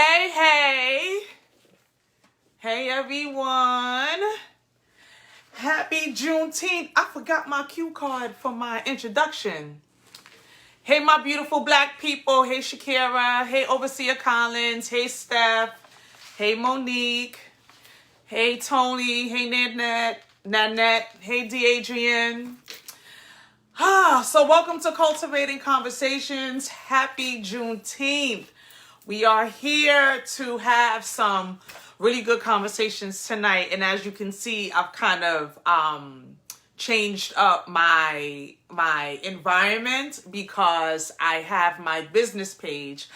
Hey, hey. Hey, everyone. Happy Juneteenth. I forgot my cue card for my introduction. Hey, my beautiful black people. Hey, Shakira. Hey, Overseer Collins. Hey, Steph. Hey, Monique. Hey, Tony. Hey, Nanette. Hey, D'Adrian. So welcome to Cultivating Conversations. Happy Juneteenth. We are here to have some really good conversations tonight. And as you can see, I've kind of changed up my environment because I have my business page,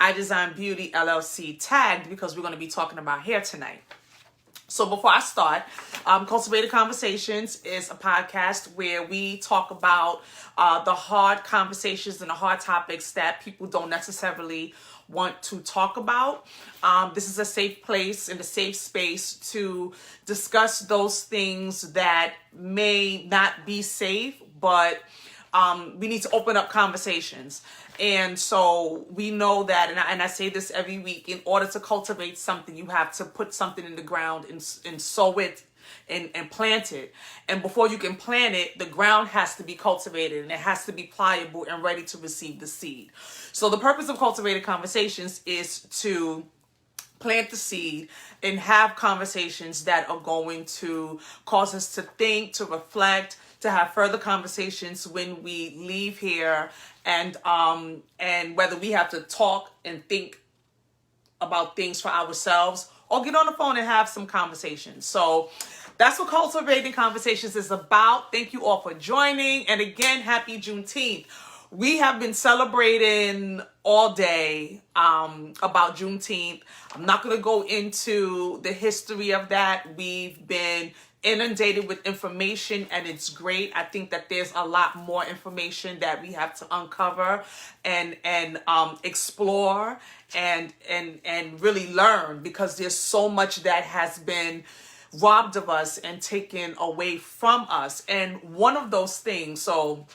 I Design Beauty LLC, tagged because we're going to be talking about hair tonight. So before I start, Cultivated Conversations is a podcast where we talk about the hard conversations and the hard topics that people don't necessarily want to talk about. This is a safe place and a safe space to discuss those things that may not be safe, but we need to open up conversations. And so we know that, and I say this every week, in order to cultivate something, you have to put something in the ground and sow it and plant it. And before you can plant it, the ground has to be cultivated and it has to be pliable and ready to receive the seed. So the purpose of Cultivated Conversations is to plant the seed and have conversations that are going to cause us to think, to reflect, to have further conversations when we leave here, and whether we have to talk and think about things for ourselves or get on the phone and have some conversations. So that's what Cultivating Conversations is about. Thank you all for joining. And again, happy Juneteenth. We have been celebrating all day about Juneteenth. I'm not going to go into the history of that. We've been inundated with information and it's great. I think that there's a lot more information that we have to uncover and explore and really learn, because there's so much that has been robbed of us and taken away from us. And one of those things, so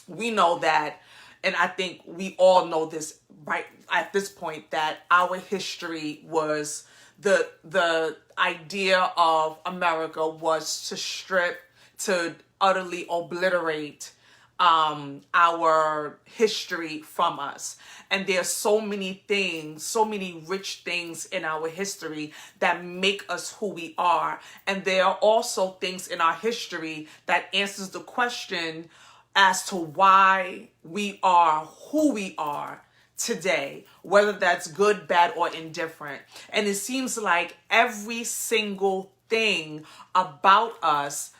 we know that, and I think we all know this right at this point, that our history was the idea of America was to strip, to utterly obliterate our history from us. And there's so many things, so many rich things in our history that make us who we are. And there are also things in our history that answers the question as to why we are who we are today, whether that's good, bad, or indifferent. And it seems like every single thing about us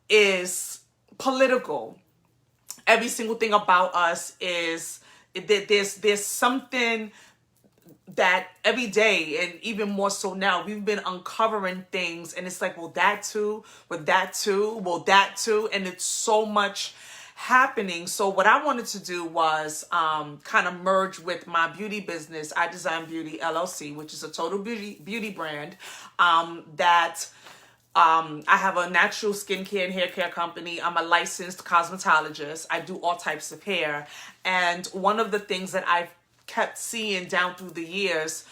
is political. Every single thing about us is, there's something that every day, and even more so now, we've been uncovering things, and it's like, well, that too, but that too, well, that too, and it's so much happening. So what I wanted to do was kind of merge with my beauty business, I Design Beauty LLC, which is a total beauty brand that I have a natural skincare and hair care company. I'm a licensed cosmetologist. I do all types of hair. And one of the things that I've kept seeing down through the years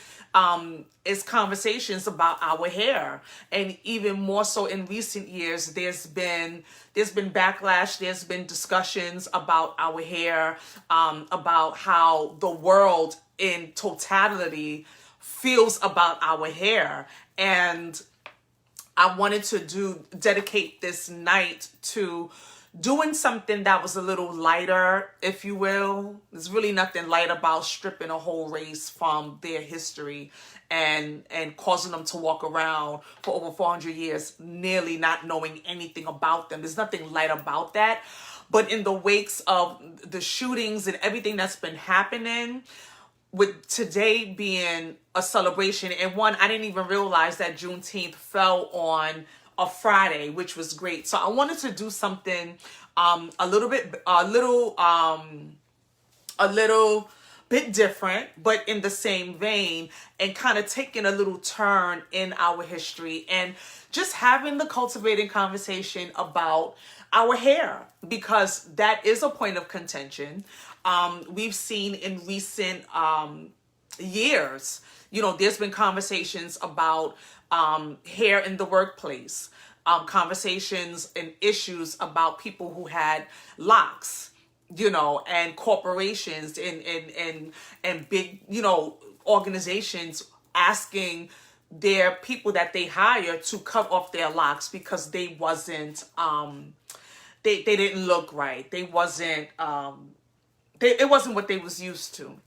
is conversations about our hair. And even more so in recent years, there's been backlash, there's been discussions about our hair, about how the world in totality feels about our hair. And I wanted to dedicate this night to doing something that was a little lighter, if you will. There's really nothing light about stripping a whole race from their history and causing them to walk around for over 400 years, nearly not knowing anything about them. There's nothing light about that. But in the wakes of the shootings and everything that's been happening, with today being a celebration, and one, I didn't even realize that Juneteenth fell on a Friday, which was great. So I wanted to do something a little bit different, but in the same vein, and kind of taking a little turn in our history and just having the cultivating conversation about our hair, because that is a point of contention. We've seen in recent years, there's been conversations about hair in the workplace, conversations and issues about people who had locks, and corporations and big, organizations asking their people that they hire to cut off their locks because they wasn't, they didn't look right. They wasn't, it wasn't what they was used to.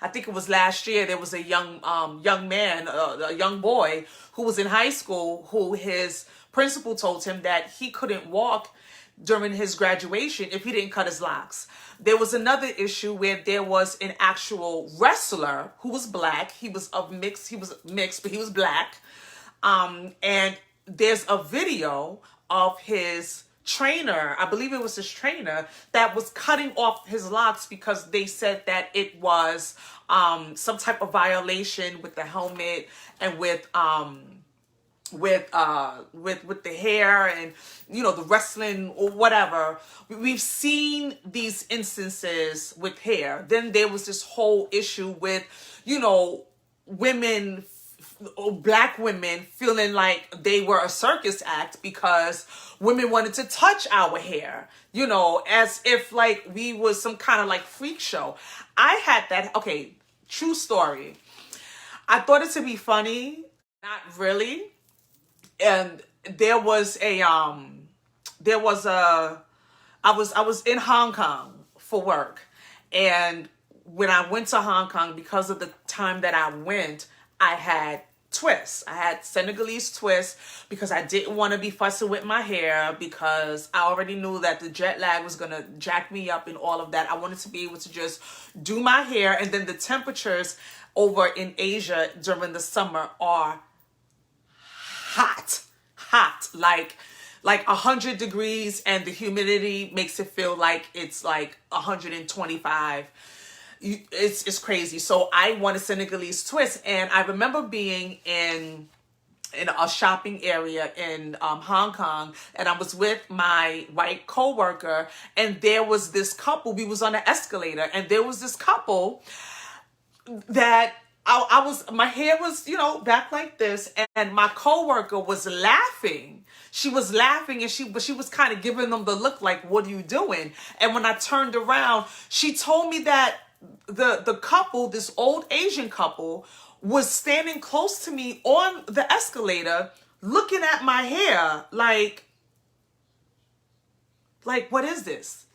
I think it was last year, there was a young man, a young boy who was in high school, who his principal told him that he couldn't walk during his graduation if he didn't cut his locks. There was another issue where there was an actual wrestler who was black. He was mixed, but he was black. And there's a video of his trainer, I believe it was his trainer, that was cutting off his locks because they said that it was some type of violation with the helmet and with the hair and the wrestling or whatever. We've seen these instances with hair. Then there was this whole issue with women, black women, feeling like they were a circus act because women wanted to touch our hair, as if like we was some kind of like freak show. I had that. Okay, true story. I thought it to be funny, not really. And I was in Hong Kong for work. And when I went to Hong Kong, because of the time that I went, I had twists. I had Senegalese twists because I didn't want to be fussing with my hair because I already knew that the jet lag was going to jack me up and all of that. I wanted to be able to just do my hair. And then the temperatures over in Asia during the summer are hot, like 100 degrees, and the humidity makes it feel like it's like 125. It's crazy. So I wanted Senegalese twist, and I remember being in a shopping area in Hong Kong, and I was with my white coworker, and there was this couple. We was on an escalator, and there was this couple that my hair was, back like this, and my coworker was laughing. She was laughing, but she was kind of giving them the look like, what are you doing? And when I turned around, she told me that the couple, this old Asian couple, was standing close to me on the escalator, looking at my hair like, what is this?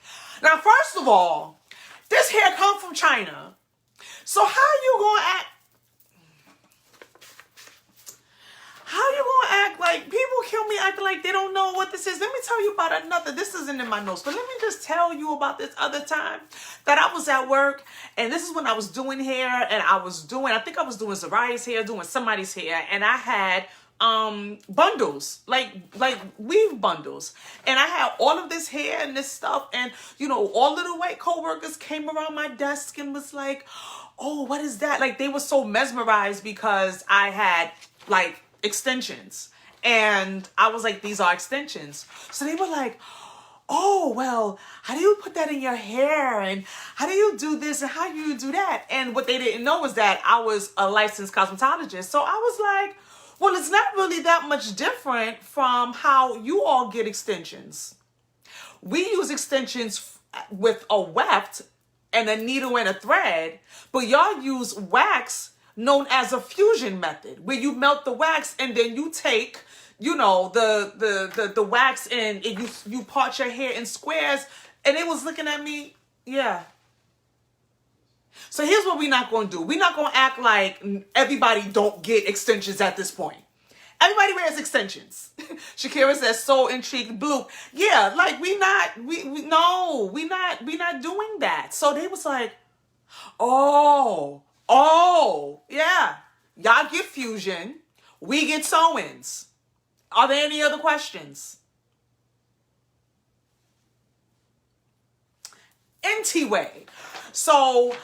Now, first of all, this hair come from China. So how you gonna act? How you gonna act like people kill me acting like they don't know what this is? Let me tell you about another. This isn't in my notes, but let me just tell you about this other time that I was at work, and this is when I was doing hair, and I think I was doing Zariah's hair, doing somebody's hair, and I had bundles, like weave bundles, and I had all of this hair and this stuff, and all of the white co-workers came around my desk and was like, oh, what is that? Like, they were so mesmerized because I had like extensions, and I was like, these are extensions. So they were like, oh, well, how do you put that in your hair, and how do you do this, and how do you do that? And what they didn't know was that I was a licensed cosmetologist. So I was like, well, it's not really that much different from how you all get extensions. We use extensions with a weft and a needle and a thread, but y'all use wax known as a fusion method, where you melt the wax and then you take, the wax and you part your hair in squares. And it was looking at me, yeah. So here's what we're not going to do. We're not going to act like everybody don't get extensions at this point. Everybody wears extensions. Shakira says, so intrigued, Blue. Yeah, like we're not doing that. So they was like, oh, yeah. Y'all get fusion. We get sew-ins. Are there any other questions? Anyway, so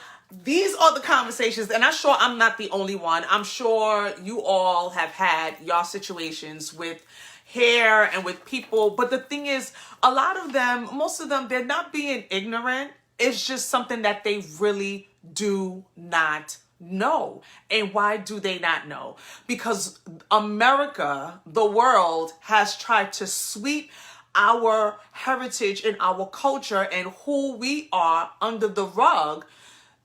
these are the conversations, and I'm sure I'm not the only one. I'm sure you all have had y'all situations with hair and with people. But the thing is, most of them, they're not being ignorant. It's just something that they really do not know. And why do they not know? Because America, the world, has tried to sweep our heritage and our culture and who we are under the rug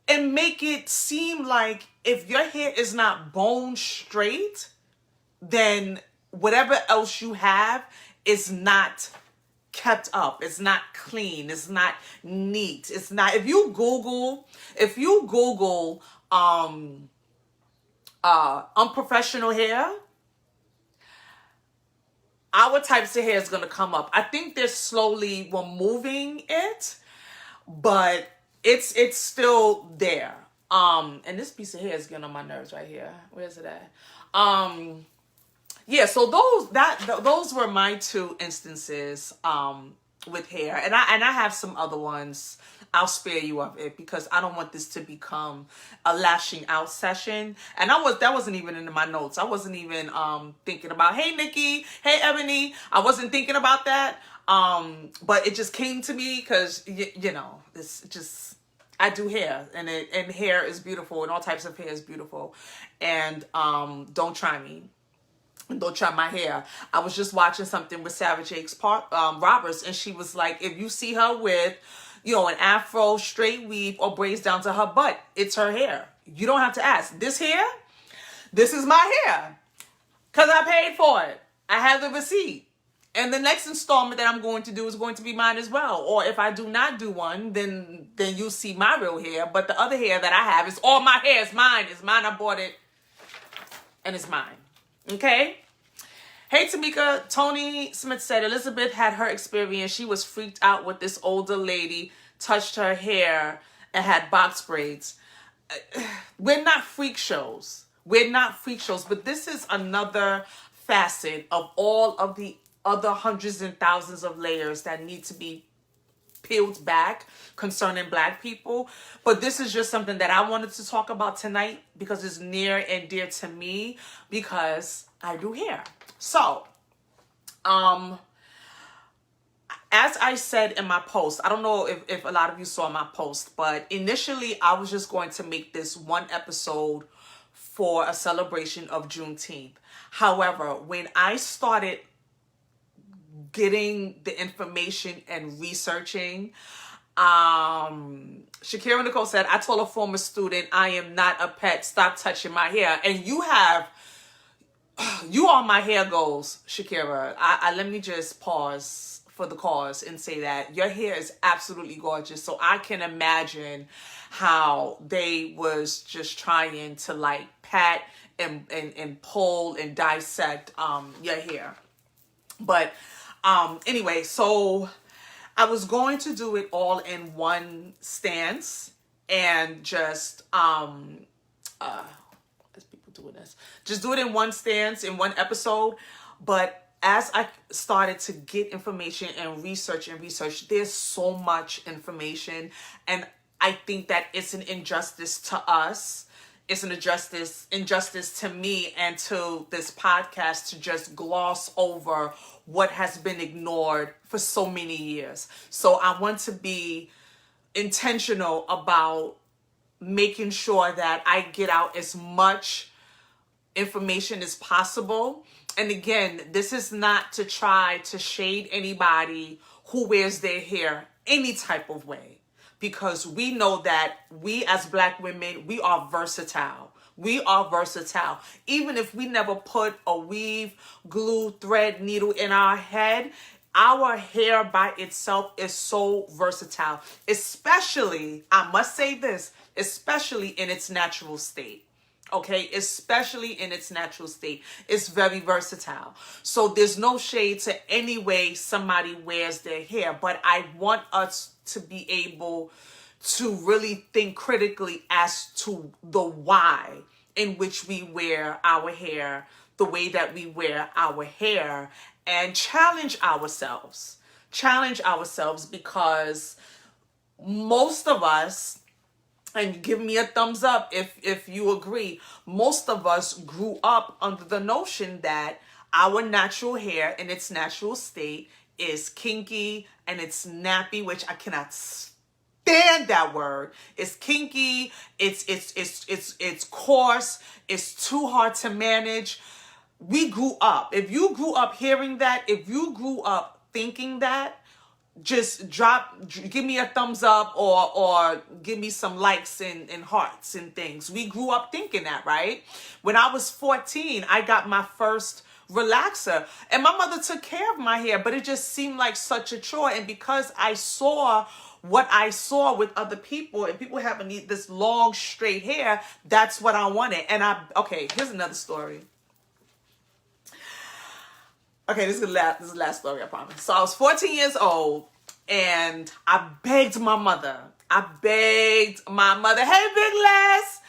and make it seem like if your hair is not bone straight, then whatever else you have is not kept up. It's not clean. It's not neat. It's not, if you Google unprofessional hair, our types of hair is going to come up. I think they're slowly removing it, but it's still there. And this piece of hair is getting on my nerves right here. Where's it at? Yeah, so those were my two instances with hair, and I have some other ones. I'll spare you of it because I don't want this to become a lashing out session. And that wasn't even in my notes. I wasn't even thinking about, hey Nikki, hey Ebony. I wasn't thinking about that. But it just came to me because you know, it's just, I do hair, and hair is beautiful, and all types of hair is beautiful. And don't try me. Don't try my hair. I was just watching something with Sarah Jakes Roberts, and she was like, if you see her with, you know, an afro, straight weave, or braids down to her butt, it's her hair. You don't have to ask. This hair, this is my hair, because I paid for it. I have the receipt. And the next installment that I'm going to do is going to be mine as well. Or if I do not do one, then you'll see my real hair. But the other hair that I have is all my hair. It's mine. It's mine. I bought it, and it's mine. Okay. Hey Tamika, Tony Smith said Elizabeth had her experience. She was freaked out with this older lady, touched her hair and had box braids. We're not freak shows. We're not freak shows, but this is another facet of all of the other hundreds and thousands of layers that need to be peeled back concerning Black people. But this is just something that I wanted to talk about tonight because it's near and dear to me because I do hair. So, as I said in my post, I don't know if a lot of you saw my post, but initially I was just going to make this one episode for a celebration of Juneteenth. However, when I started getting the information and researching, Shakira Nicole said, I told a former student, I am not a pet, stop touching my hair. And you are my hair goals, Shakira. Let me just pause for the cause and say that your hair is absolutely gorgeous. So I can imagine how they was just trying to like pat and pull and dissect your hair. But anyway, so I was going to do it all in one stance and just doing this. Just do it in one stance, in one episode. But as I started to get information and research, there's so much information. And I think that it's an injustice to us. It's an injustice to me and to this podcast to just gloss over what has been ignored for so many years. So I want to be intentional about making sure that I get out as much information as possible. And again, this is not to try to shade anybody who wears their hair any type of way, because we know that we as Black women, we are versatile. We are versatile. Even if we never put a weave, glue, thread, needle in our head, our hair by itself is so versatile, especially, I must say this, especially in its natural state. Okay, especially in its natural state. It's very versatile. So there's no shade to any way somebody wears their hair, but I want us to be able to really think critically as to the why in which we wear our hair, the way that we wear our hair, and challenge ourselves. Challenge ourselves, because most of us, and give me a thumbs up if you agree, most of us grew up under the notion that our natural hair in its natural state is kinky and it's nappy, which I cannot stand that word. It's kinky. It's coarse. It's too hard to manage. We grew up. If you grew up hearing that, if you grew up thinking that, just give me a thumbs up or give me some likes and hearts and things. We grew up thinking that, right? When I was 14, I got my first relaxer and my mother took care of my hair, but it just seemed like such a chore. And because I saw what I saw with other people and people having this long straight hair, that's what I wanted. And okay, here's another story. Okay, this is the last story, I promise. So I was 14 years old, and I begged my mother. Hey, Big Les.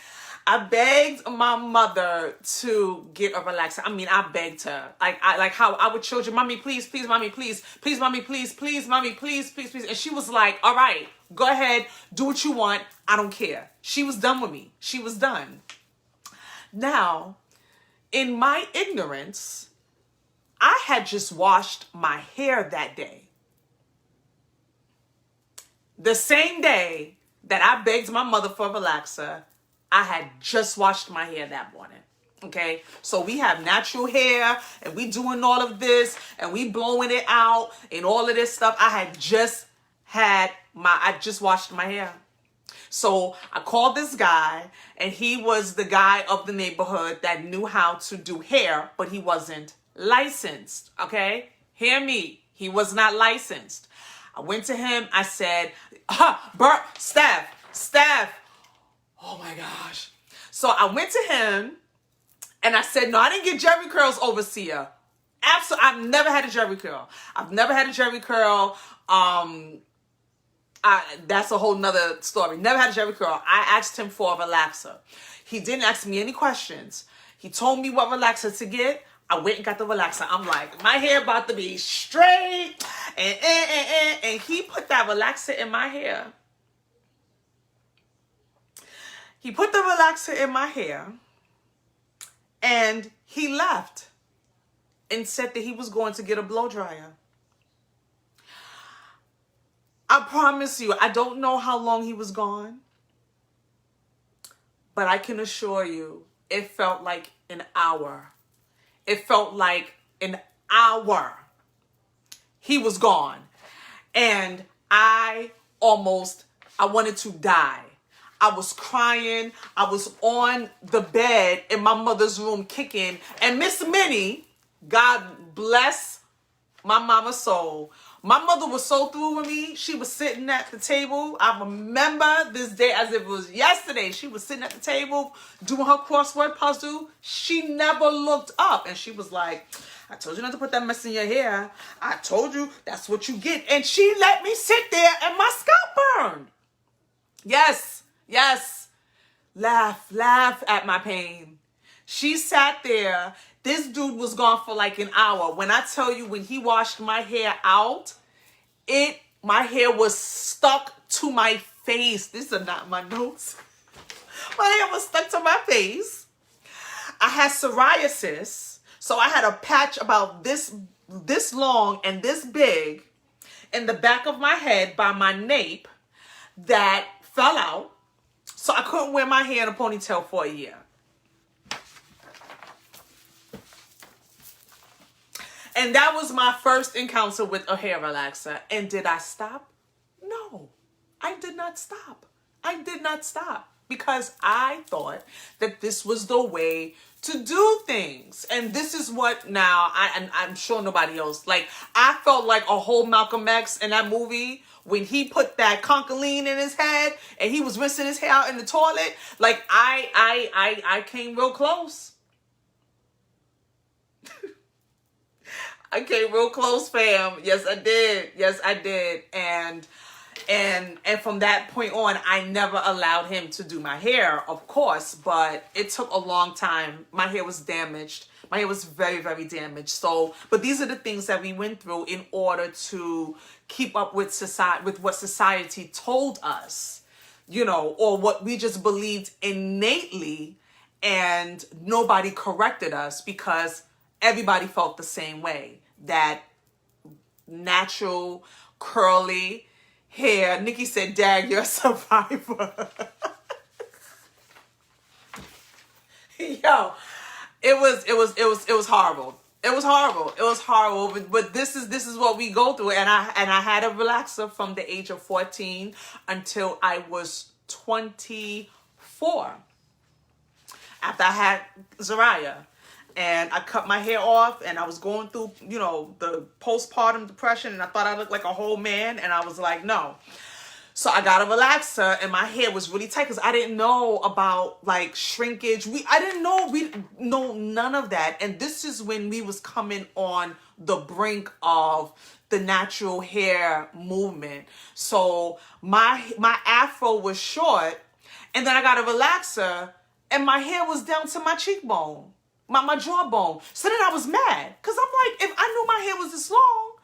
I begged my mother to get a relaxer. I mean, I begged her. Like how our children, mommy, please, mommy, please, mommy, please, mommy, please. And she was like, all right, go ahead, do what you want. I don't care. She was done with me. She was done. Now, in my ignorance, I had just washed my hair that day. The same day that I begged my mother for a relaxer, I had just washed my hair that morning. Okay, so we have natural hair and we doing all of this and we blowing it out and all of this stuff. I just washed my hair. So I called this guy, and he was the guy of the neighborhood that knew how to do hair, but he wasn't licensed. Okay, hear me. He was not licensed. I went to him. I said, Steph. Oh my gosh. So I went to him and I said, no, I didn't get Jerry curls, overseer. Absolutely. I've never had a Jerry curl. That's a whole nother story. Never had a Jerry curl. I asked him for a relaxer. He didn't ask me any questions. He told me what relaxer to get. I went and got the relaxer. I'm like, my hair about to be straight. And he put that relaxer in my hair. He put the relaxer in my hair. And he left and said that he was going to get a blow dryer. I promise you, I don't know how long he was gone. But I can assure you, it felt like an hour. It felt like an hour. He was gone. And I wanted to die. I was crying. I was on the bed in my mother's room kicking. And Miss Minnie, God bless my mama's soul, my mother was so through with me. She was sitting at the table. I remember this day as if it was yesterday. She was sitting at the table doing her crossword puzzle. She never looked up. And she was like, I told you not to put that mess in your hair. I told you that's what you get. And she let me sit there and my scalp burned. Yes. Laugh at my pain. She sat there. This dude was gone for like an hour. When I tell you, when he washed my hair out, my hair was stuck to my face. These are not my notes. My hair was stuck to my face. I had psoriasis. So I had a patch about this long and this big in the back of my head by my nape that fell out. So I couldn't wear my hair in a ponytail for a year. And that was my first encounter with a hair relaxer. And did I stop? No, I did not stop. Because I thought that this was the way to do things. And this is what now, I'm sure nobody else, like, I felt like a whole Malcolm X in that movie when he put that concholine in his head and he was rinsing his hair out in the toilet. Like, I came real close. I came real close, fam. Yes, I did. And from that point on, I never allowed him to do my hair, of course, but it took a long time. My hair was damaged. My hair was very, very damaged. So, but these are the things that we went through in order to keep up with society, with what society told us, you know, or what we just believed innately, and nobody corrected us because everybody felt the same way, that natural, curly hair. Nikki said, "Dag, you're a survivor." Yo, it was horrible. It was horrible. It was horrible. But this is what we go through. And I had a relaxer from the age of 14 until I was 24. After I had Zariah. And I cut my hair off, and I was going through, you know, the postpartum depression, and I thought I looked like a whole man, and I was like, no. So I got a relaxer, and my hair was really tight because I didn't know about like shrinkage. We didn't know none of that. And this is when we was coming on the brink of the natural hair movement. So my afro was short, and then I got a relaxer, and my hair was down to my cheekbone. My jawbone. So then I was mad because I'm like, if I knew my hair was this long,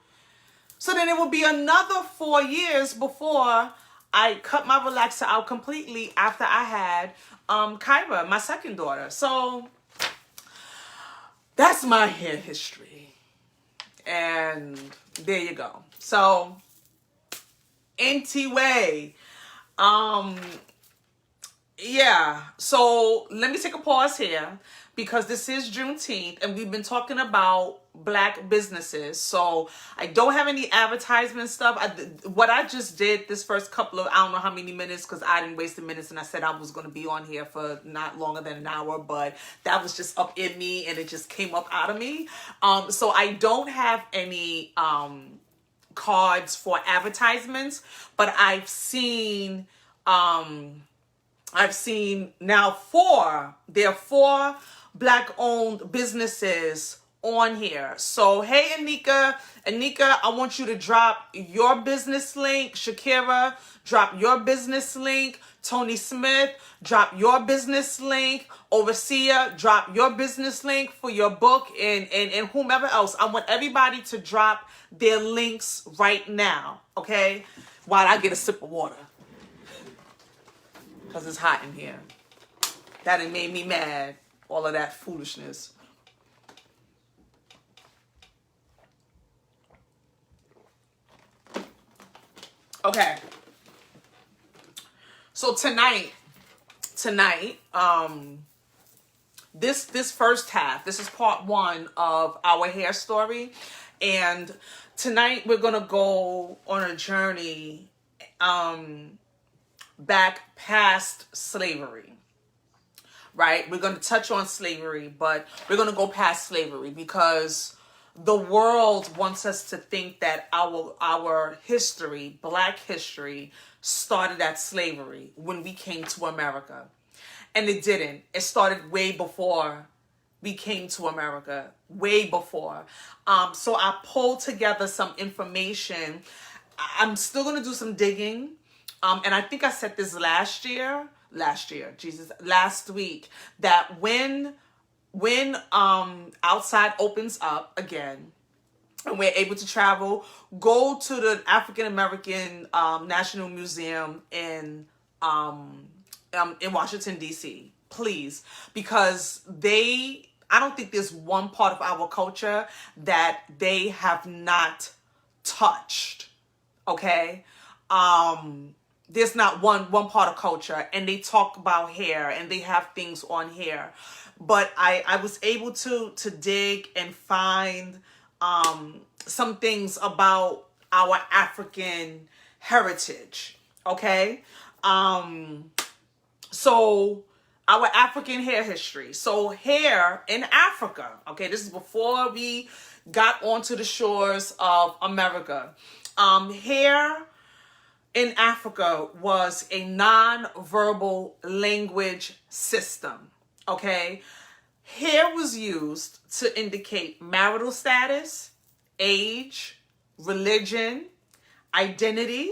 so then it would be another 4 years before I cut my relaxer out completely after I had Kyra, my second daughter. So that's my hair history. And there you go. So anyway, yeah. So let me take a pause here, because this is Juneteenth and we've been talking about Black businesses. So I don't have any advertisement stuff. What I just did this first couple of, I don't know how many minutes, because I didn't waste the minutes, and I said I was going to be on here for not longer than an hour, but that was just up in me and it just came up out of me. So I don't have any cards for advertisements, but I've seen now there are 4 Black-owned businesses on here. So, hey, Anika, I want you to drop your business link. Shakira, drop your business link. Tony Smith, drop your business link. Overseer, drop your business link for your book, and whomever else. I want everybody to drop their links right now, okay? While I get a sip of water, because it's hot in here. That it made me mad, all of that foolishness. Okay. So tonight, this first half, this is part 1 of our hair story, and tonight we're gonna go on a journey back past slavery. Right? We're going to touch on slavery, but we're going to go past slavery because the world wants us to think that our history, Black history, started at slavery when we came to America. And it didn't. It started way before we came to America, way before. So I pulled together some information. I'm still going to do some digging. And I think I said this last week, that when outside opens up again and we're able to travel, go to the African American National Museum in Washington, D.C., please, because I don't think there's one part of our culture that they have not touched, okay? There's not one part of culture, and they talk about hair and they have things on hair. But I was able to dig and find some things about our African heritage, okay? So our African hair history. So hair in Africa, okay, this is before we got onto the shores of America. Hair in Africa was a non-verbal language system, okay? Hair was used to indicate marital status, age, religion, identity,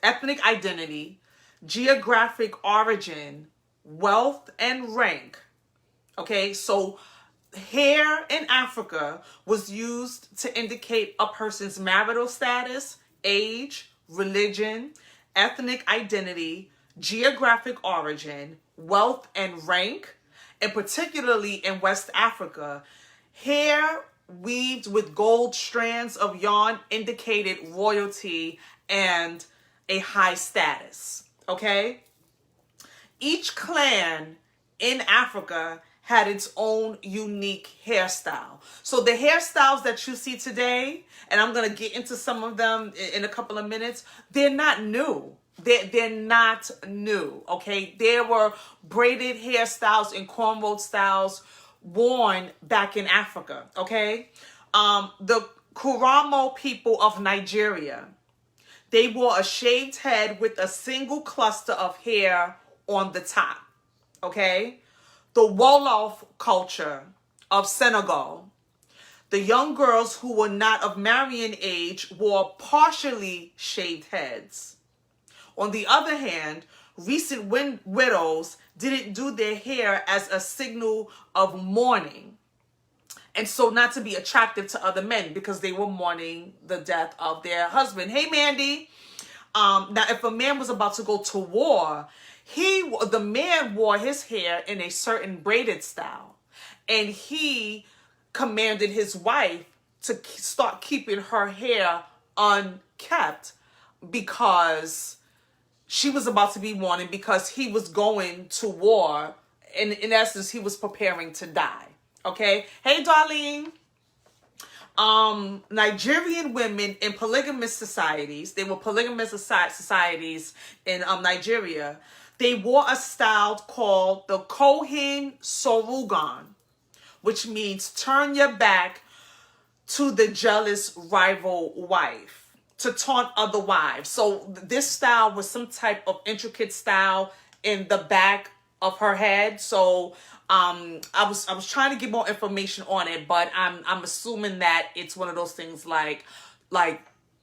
ethnic identity, geographic origin, wealth, and rank, okay? So hair in Africa was used to indicate a person's marital status, age, religion, ethnic identity, geographic origin, wealth, and rank. And particularly in West Africa, hair weaved with gold strands of yarn indicated royalty and a high status, okay? Each clan in Africa had its own unique hairstyle. So the hairstyles that you see today, and I'm going to get into some of them in a couple of minutes, they're not new. They're not new, okay? There were braided hairstyles and cornrow styles worn back in Africa, okay? The Kuramo people of Nigeria, they wore a shaved head with a single cluster of hair on the top, okay? The Wolof culture of Senegal, the young girls who were not of marrying age wore partially shaved heads. On the other hand, recent widows didn't do their hair as a signal of mourning, and so not to be attractive to other men because they were mourning the death of their husband. Hey, Mandy. Now, if a man was about to go to war, the man wore his hair in a certain braided style, and he commanded his wife to start keeping her hair unkept because she was about to be mourning because he was going to war. In essence, he was preparing to die. Okay? Hey, Darlene. Nigerian women in polygamous societies, they were polygamous societies in Nigeria, they wore a style called the Kohen Sorugan, which means turn your back to the jealous rival wife, to taunt other wives. So this style was some type of intricate style in the back of her head. So I was trying to get more information on it, but I'm assuming that it's one of those things like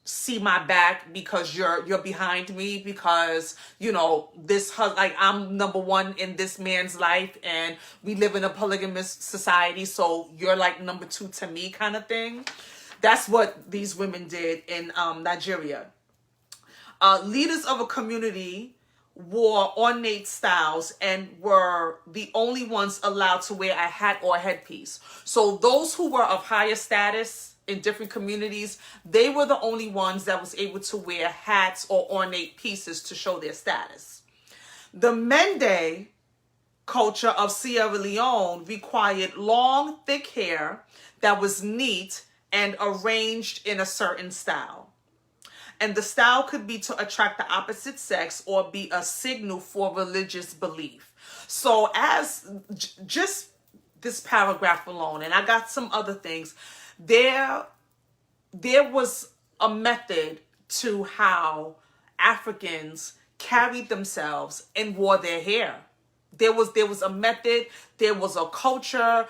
see my back because you're behind me, because you know this like I'm number one in this man's life and we live in a polygamous society, so you're like number two to me kind of thing. That's what these women did in Nigeria. Leaders of a community wore ornate styles and were the only ones allowed to wear a hat or a headpiece. So those who were of higher status in different communities, they were the only ones that was able to wear hats or ornate pieces to show their status. The Mende culture of Sierra Leone required long, thick hair that was neat and arranged in a certain style. And the style could be to attract the opposite sex or be a signal for religious belief. So as just this paragraph alone, and I got some other things, there was a method to how Africans carried themselves and wore their hair. There was a method, there was a culture,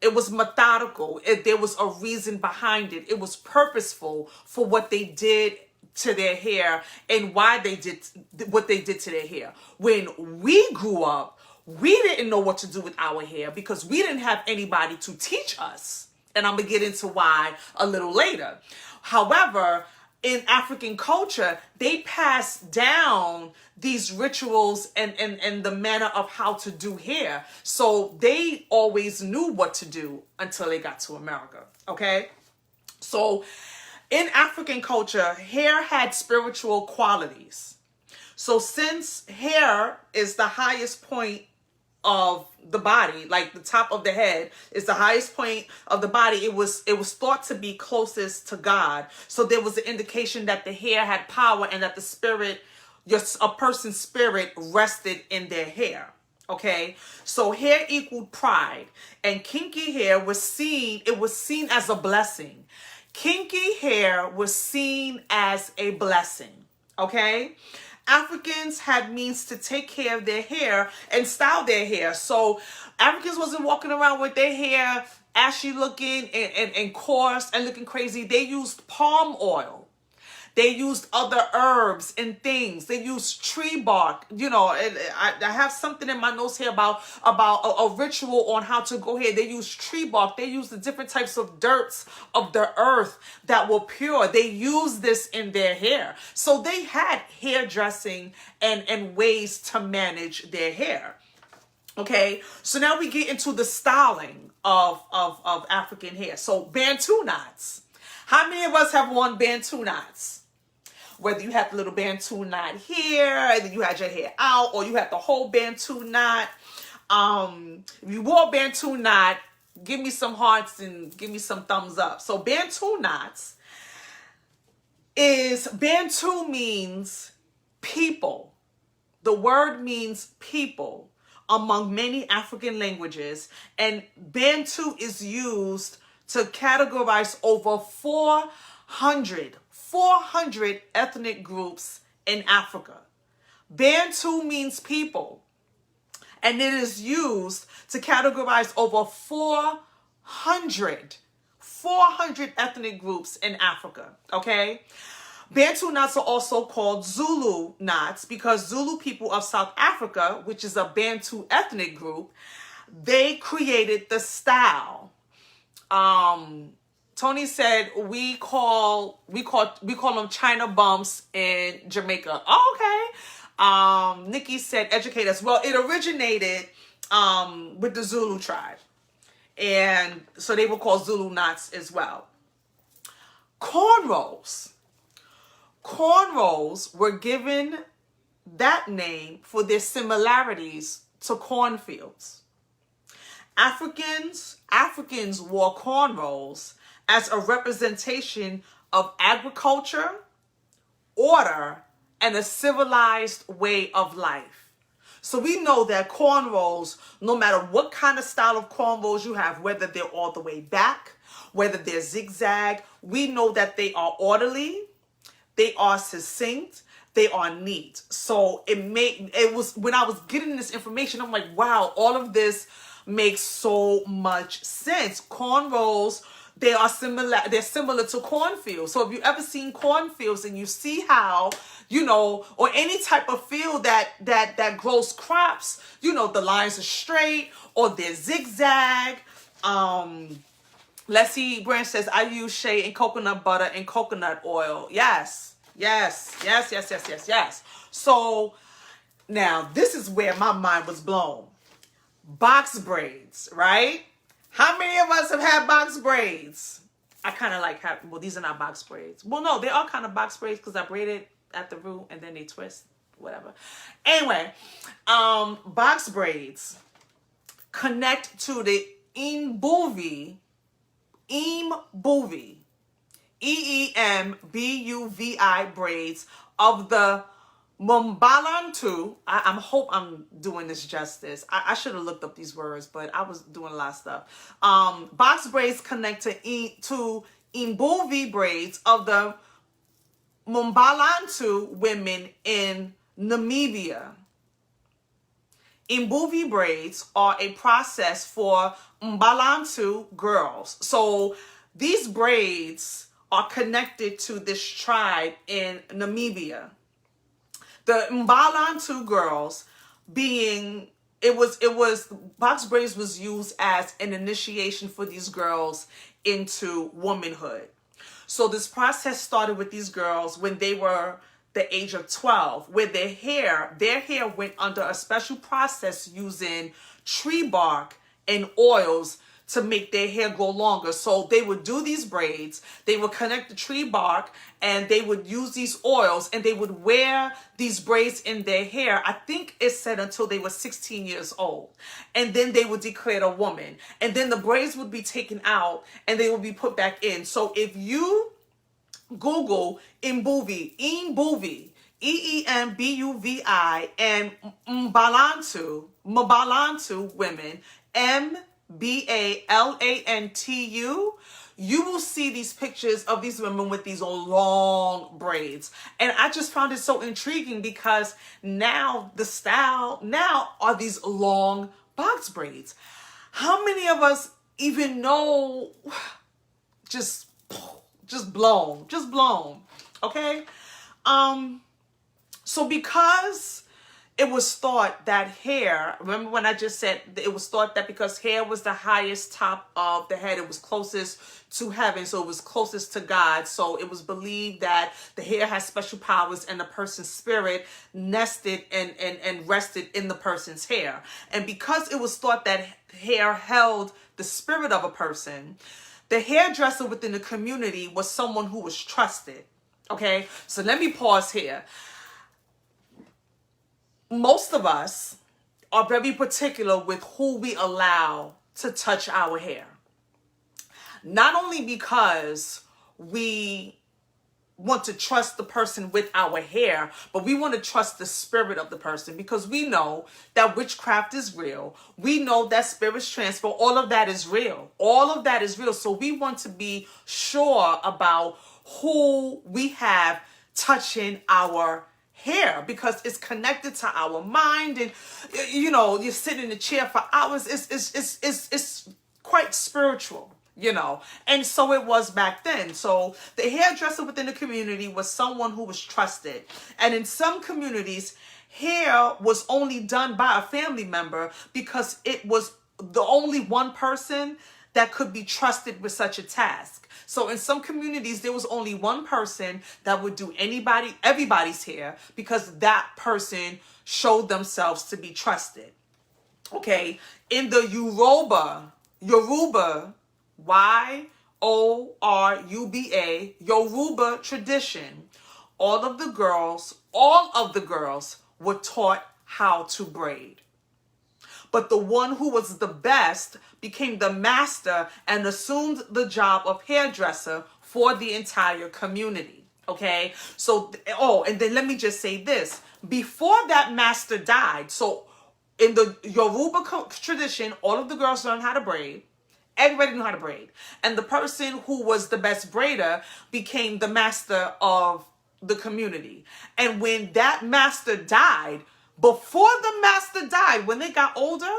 it was methodical. There was a reason behind it. It was purposeful for what they did to their hair and why they did what they did to their hair. When we grew up, we didn't know what to do with our hair because we didn't have anybody to teach us. And I'm going to get into why a little later. However, in African culture, they passed down these rituals and the manner of how to do hair. So they always knew what to do until they got to America, okay? So in African culture, hair had spiritual qualities. So since hair is the highest point of the body, like the top of the head is the highest point of the body, it was thought to be closest to God. So there was an indication that the hair had power and that the spirit, a person's spirit rested in their hair. Okay, so hair equaled pride, and kinky hair was seen as a blessing. Kinky hair was seen as a blessing. Okay. Africans had means to take care of their hair and style their hair. So Africans wasn't walking around with their hair ashy looking and coarse and looking crazy. They used palm oil. They used other herbs and things. They used tree bark. You know, I have something in my notes here about a ritual on how to go here. They used tree bark. They used the different types of dirts of the earth that were pure. They used this in their hair. So they had hairdressing and ways to manage their hair. Okay, so now we get into the styling of African hair. So Bantu knots. How many of us have worn Bantu knots? whether you have the little Bantu knot here, and then you had your hair out, or you had the whole Bantu knot. If you wore Bantu knot, give me some hearts and give me some thumbs up. So Bantu knots Bantu means people. The word means people among many African languages, and Bantu is used to categorize over 400 ethnic groups in Africa. Bantu means people, and it is used to categorize over 400 ethnic groups in Africa, okay? Bantu knots are also called Zulu knots because Zulu people of South Africa, which is a Bantu ethnic group, they created the style. Tony said we call them China bumps in Jamaica. Oh, okay. Nikki said educate us. Well, it originated with the Zulu tribe, and so they were called Zulu knots as well. Cornrows were given that name for their similarities to cornfields. Africans wore cornrows as a representation of agriculture, order, and a civilized way of life. So we know that cornrows, no matter what kind of style of cornrows you have, whether they're all the way back, whether they're zigzag, we know that they are orderly, they are succinct, they are neat. So it was when I was getting this information, I'm like, wow, all of this makes so much sense. Cornrows, they're similar to cornfields. So if you ever seen cornfields and you see how, or any type of field that grows crops, the lines are straight or they're zigzag. Let's see, Branch says, I use shea and coconut butter and coconut oil. Yes. So now this is where my mind was blown. Box braids, right? How many of us have had box braids? I kind of like well, these are not box braids. Well, no, they are kind of box braids because I braid it at the root and then they twist, whatever. Anyway, box braids connect to the Imbuvi, EEMBUVI braids of the Mumbalantu. I hope I'm doing this justice. I should have looked up these words, but I was doing a lot of stuff. Box braids connect to Imbuvi braids of the Mumbalantu women in Namibia. Imbuvi braids are a process for Mbalantu girls. So these braids are connected to this tribe in Namibia. The Mbalantu girls box braids was used as an initiation for these girls into womanhood. So this process started with these girls when they were the age of 12, where their hair went under a special process using tree bark and oils to make their hair grow longer. So they would do these braids, they would connect the tree bark, and they would use these oils, and they would wear these braids in their hair. I think it said until they were 16 years old. And then they would declare a woman. And then the braids would be taken out and they would be put back in. So if you Google Imbuvi, EEMBUVI, and Mbalantu women, MBALANTU, you will see these pictures of these women with these long braids. And I just found it so intriguing because now the style are these long box braids. How many of us even know? Just blown, okay? So because it was thought that hair, remember when I just said it was thought that because hair was the highest top of the head, it was closest to heaven, so it was closest to God. So it was believed that the hair has special powers and the person's spirit nested and rested in the person's hair. And because it was thought that hair held the spirit of a person, the hairdresser within the community was someone who was trusted. Okay, so let me pause here. Most of us are very particular with who we allow to touch our hair. Not only because we want to trust the person with our hair, but we want to trust the spirit of the person, because we know that witchcraft is real. We know that spirits transfer. All of that is real. All of that is real. So we want to be sure about who we have touching our hair, because it's connected to our mind. And you know, you sit in the chair for hours. It's quite spiritual. You know, and so it was back then. So the hairdresser within the community was someone who was trusted. And in some communities, hair was only done by a family member, because it was the only one person that could be trusted with such a task. So in some communities, there was only one person that would do everybody's hair, because that person showed themselves to be trusted. Okay, in the Yoruba, Y-O-R-U-B-A, Yoruba tradition, all of the girls were taught how to braid. But the one who was the best became the master and assumed the job of hairdresser for the entire community. Okay, so, and then let me just say this. Before that master died, so in the Yoruba tradition, all of the girls learned how to braid. Everybody knew how to braid. And the person who was the best braider became the master of the community. And when that master died, before the master died, when they got older,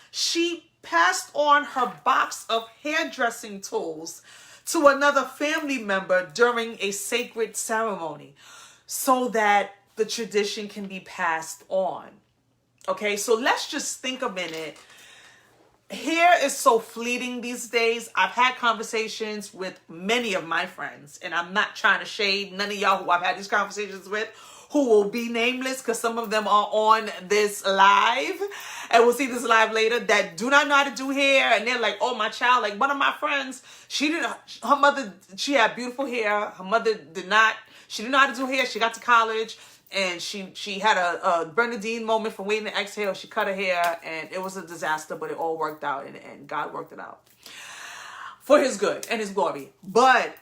she passed on her box of hairdressing tools to another family member during a sacred ceremony, so that the tradition can be passed on. Okay, so let's just think a minute. Hair is so fleeting these days. I've had conversations with many of my friends, and I'm not trying to shade none of y'all who I've had these conversations with, who will be nameless, because some of them are on this live, and we'll see this live later, that do not know how to do hair. And they're like, oh, my child, like one of my friends, she had beautiful hair. Her mother she didn't know how to do hair. She got to college, and she had a Bernadine moment from waiting to exhale. She cut her hair, and it was a disaster, but it all worked out, and God worked it out for his good and his glory. But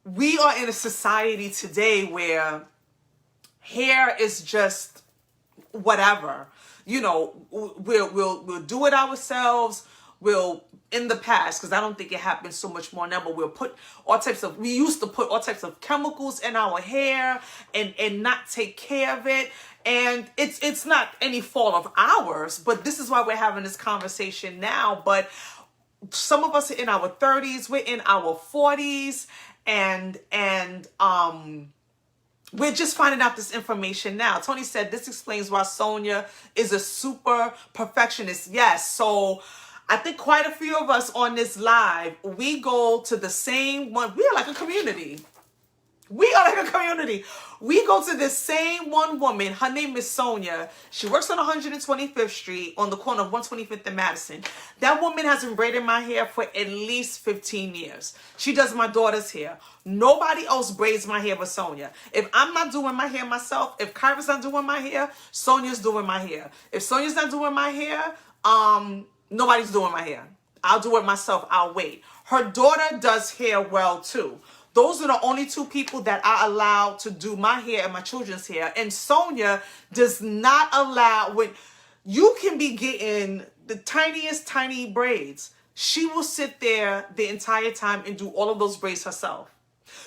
we are in a society today where hair is just whatever. You know, we'll do it ourselves. In the past, because I don't think it happens so much more now, but we used to put all types of chemicals in our hair and not take care of it. And it's not any fault of ours, but this is why we're having this conversation now. But some of us are in our 30s, we're in our 40s, and we're just finding out this information now. Tony said this explains why Sonia is a super perfectionist. Yes, so I think quite a few of us on this live, we go to the same one. We are like a community. We go to this same one woman. Her name is Sonia. She works on 125th Street on the corner of 125th and Madison. That woman has been braiding my hair for at least 15 years. She does my daughter's hair. Nobody else braids my hair but Sonia. If I'm not doing my hair myself, if Kyra's not doing my hair, Sonia's doing my hair. If Sonia's not doing my hair, nobody's doing my hair. I'll do it myself. I'll wait. Her daughter does hair well too. Those are the only two people that I allow to do my hair and my children's hair. And Sonia does not allow, when you can be getting the tiniest tiny braids, she will sit there the entire time and do all of those braids herself.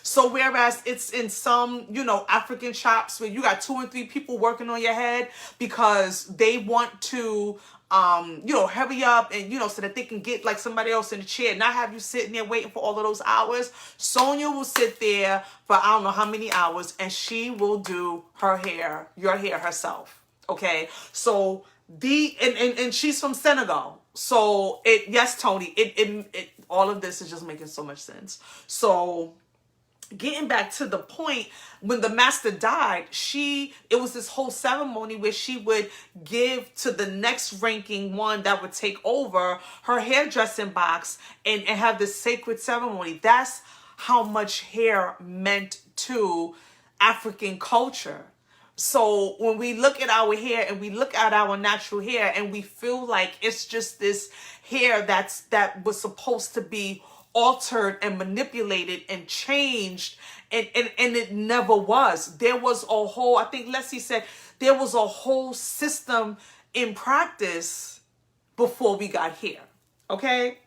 So whereas it's in some, African shops where you got 2 and 3 people working on your head because they want to, hurry up and, so that they can get like somebody else in the chair, not have you sitting there waiting for all of those hours. Sonia will sit there for I don't know how many hours, and she will do your hair herself. Okay. So and she's from Senegal. So yes, Tony, all of this is just making so much sense. So getting back to the point, when the master died, it was this whole ceremony where she would give to the next ranking one that would take over her hairdressing box and have this sacred ceremony. That's how much hair meant to African culture. So when we look at our hair and we look at our natural hair and we feel like it's just this hair that was supposed to be altered and manipulated and changed, and it never was. There was a whole, I think Leslie said, there was a whole system in practice before we got here. Okay?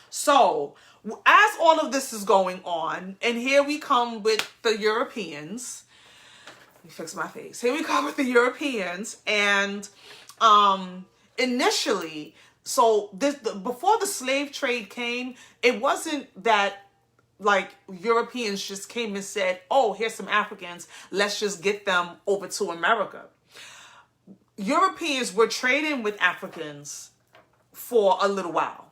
So as all of this is going on, and here we come with the Europeans. Let me fix my face. Here we come with the Europeans, and initially, so before the slave trade came, it wasn't that like Europeans just came and said, oh, here's some Africans, let's just get them over to America. Europeans were trading with Africans for a little while.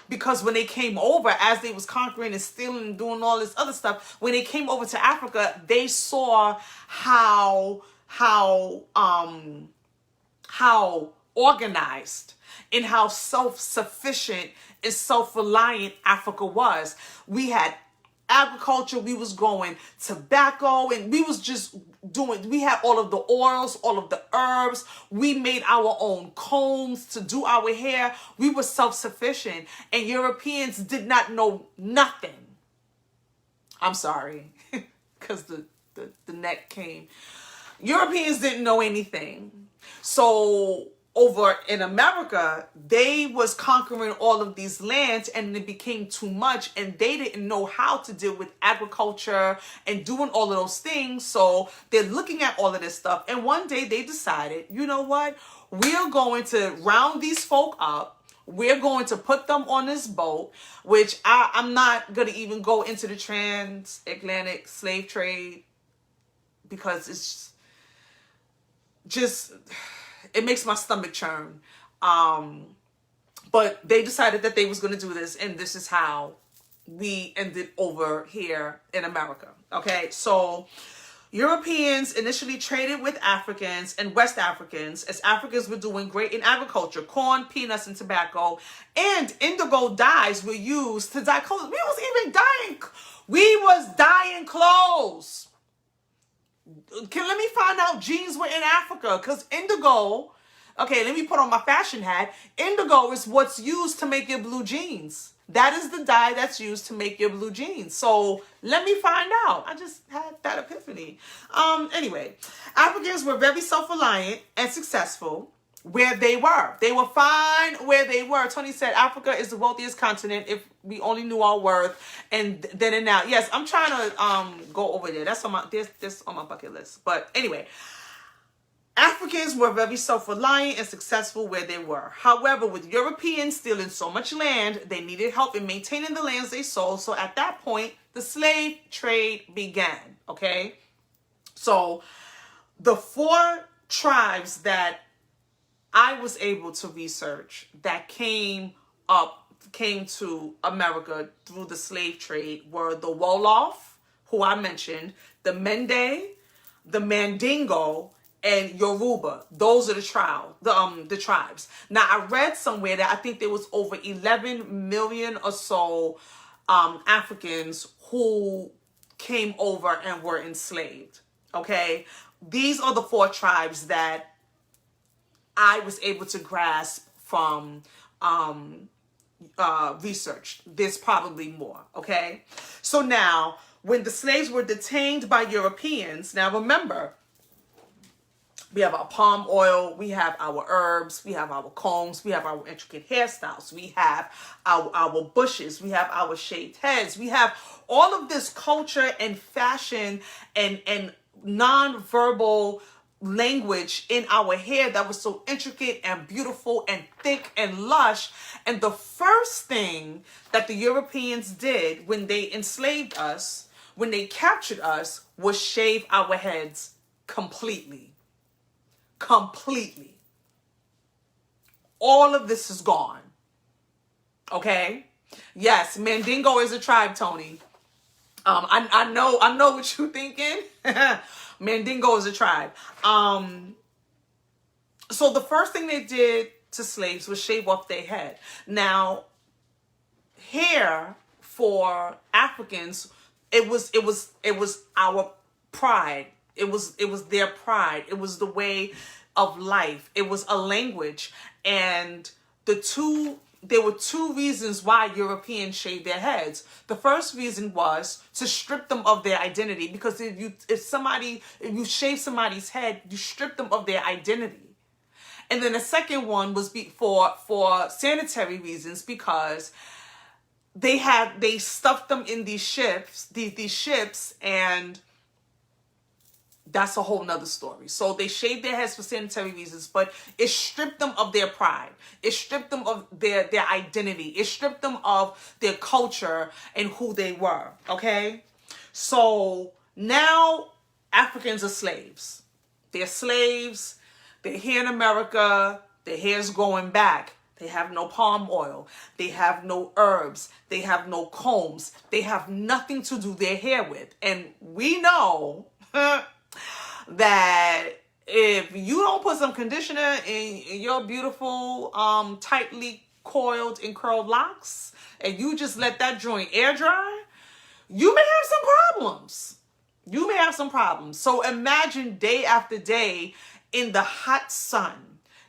Because when they came over, as they was conquering and stealing and doing all this other stuff, when they came over to Africa, they saw how organized and how self-sufficient and self-reliant Africa was. We had agriculture, we was growing tobacco, and we was just we had all of the oils, all of the herbs. We made our own combs to do our hair. We were self-sufficient, and Europeans did not know nothing. I'm sorry, because the neck came. Europeans didn't know anything. So over in America, they was conquering all of these lands, and it became too much, and they didn't know how to deal with agriculture and doing all of those things. So they're looking at all of this stuff, and one day they decided, you know what, we're going to round these folk up. We're going to put them on this boat, which I'm not going to even go into the transatlantic slave trade, because it's just it makes my stomach churn. But they decided that they was going to do this, and this is how we ended over here in America. Okay, so Europeans initially traded with Africans and West Africans, as Africans were doing great in agriculture. Corn, peanuts, and tobacco, and indigo dyes were used to dye clothes. We was dyeing clothes. Let me find out jeans were in Africa, because indigo, okay, let me put on my fashion hat. Indigo is what's used to make your blue jeans. That is the dye that's used to make your blue jeans. So let me find out. I just had that epiphany. Anyway, Africans were very self-reliant and successful where they were. They were fine where they were. Tony said Africa is the wealthiest continent if we only knew our worth. And then and now. Yes, I'm trying to go over there. That's on my this on my bucket list. But anyway, Africans were very self-reliant and successful where they were. However, with Europeans stealing so much land, they needed help in maintaining the lands they sold. So at that point, the slave trade began. Okay? So the 4 tribes that I was able to research that came to America through the slave trade were the Wolof, who I mentioned, the Mende, the Mandingo, and Yoruba. Those are the tribes. Now, I read somewhere that I think there was over 11 million or so Africans who came over and were enslaved. Okay? These are the 4 tribes that I was able to grasp from research. There's probably more, okay? So now, when the slaves were detained by Europeans, now remember, we have our palm oil, we have our herbs, we have our combs, we have our intricate hairstyles, we have our bushes, we have our shaved heads, we have all of this culture and fashion and non-verbal language in our hair that was so intricate and beautiful and thick and lush. And the first thing that the Europeans did when they enslaved us, when they captured us, was shave our heads completely. Completely. All of this is gone. Okay? Yes, Mandingo is a tribe, Tony. I know what you're thinking. Mandingo is a tribe. So the first thing they did to slaves was shave off their head. Now, hair for Africans, it was our pride. It was their pride. It was the way of life. It was a language. And there were two reasons why Europeans shaved their heads. The first reason was to strip them of their identity, because if you shave somebody's head, you strip them of their identity. And then the second one was for sanitary reasons, because they stuffed them in these ships, and that's a whole nother story. So they shaved their heads for sanitary reasons, but it stripped them of their pride. It stripped them of their identity. It stripped them of their culture and who they were, okay? So now Africans are slaves. They're slaves. They're here in America. Their hair's growing back. They have no palm oil. They have no herbs. They have no combs. They have nothing to do their hair with. And we know that if you don't put some conditioner in your beautiful, tightly coiled and curled locks, and you just let that joint air dry, you may have some problems. You may have some problems. So imagine day after day in the hot sun,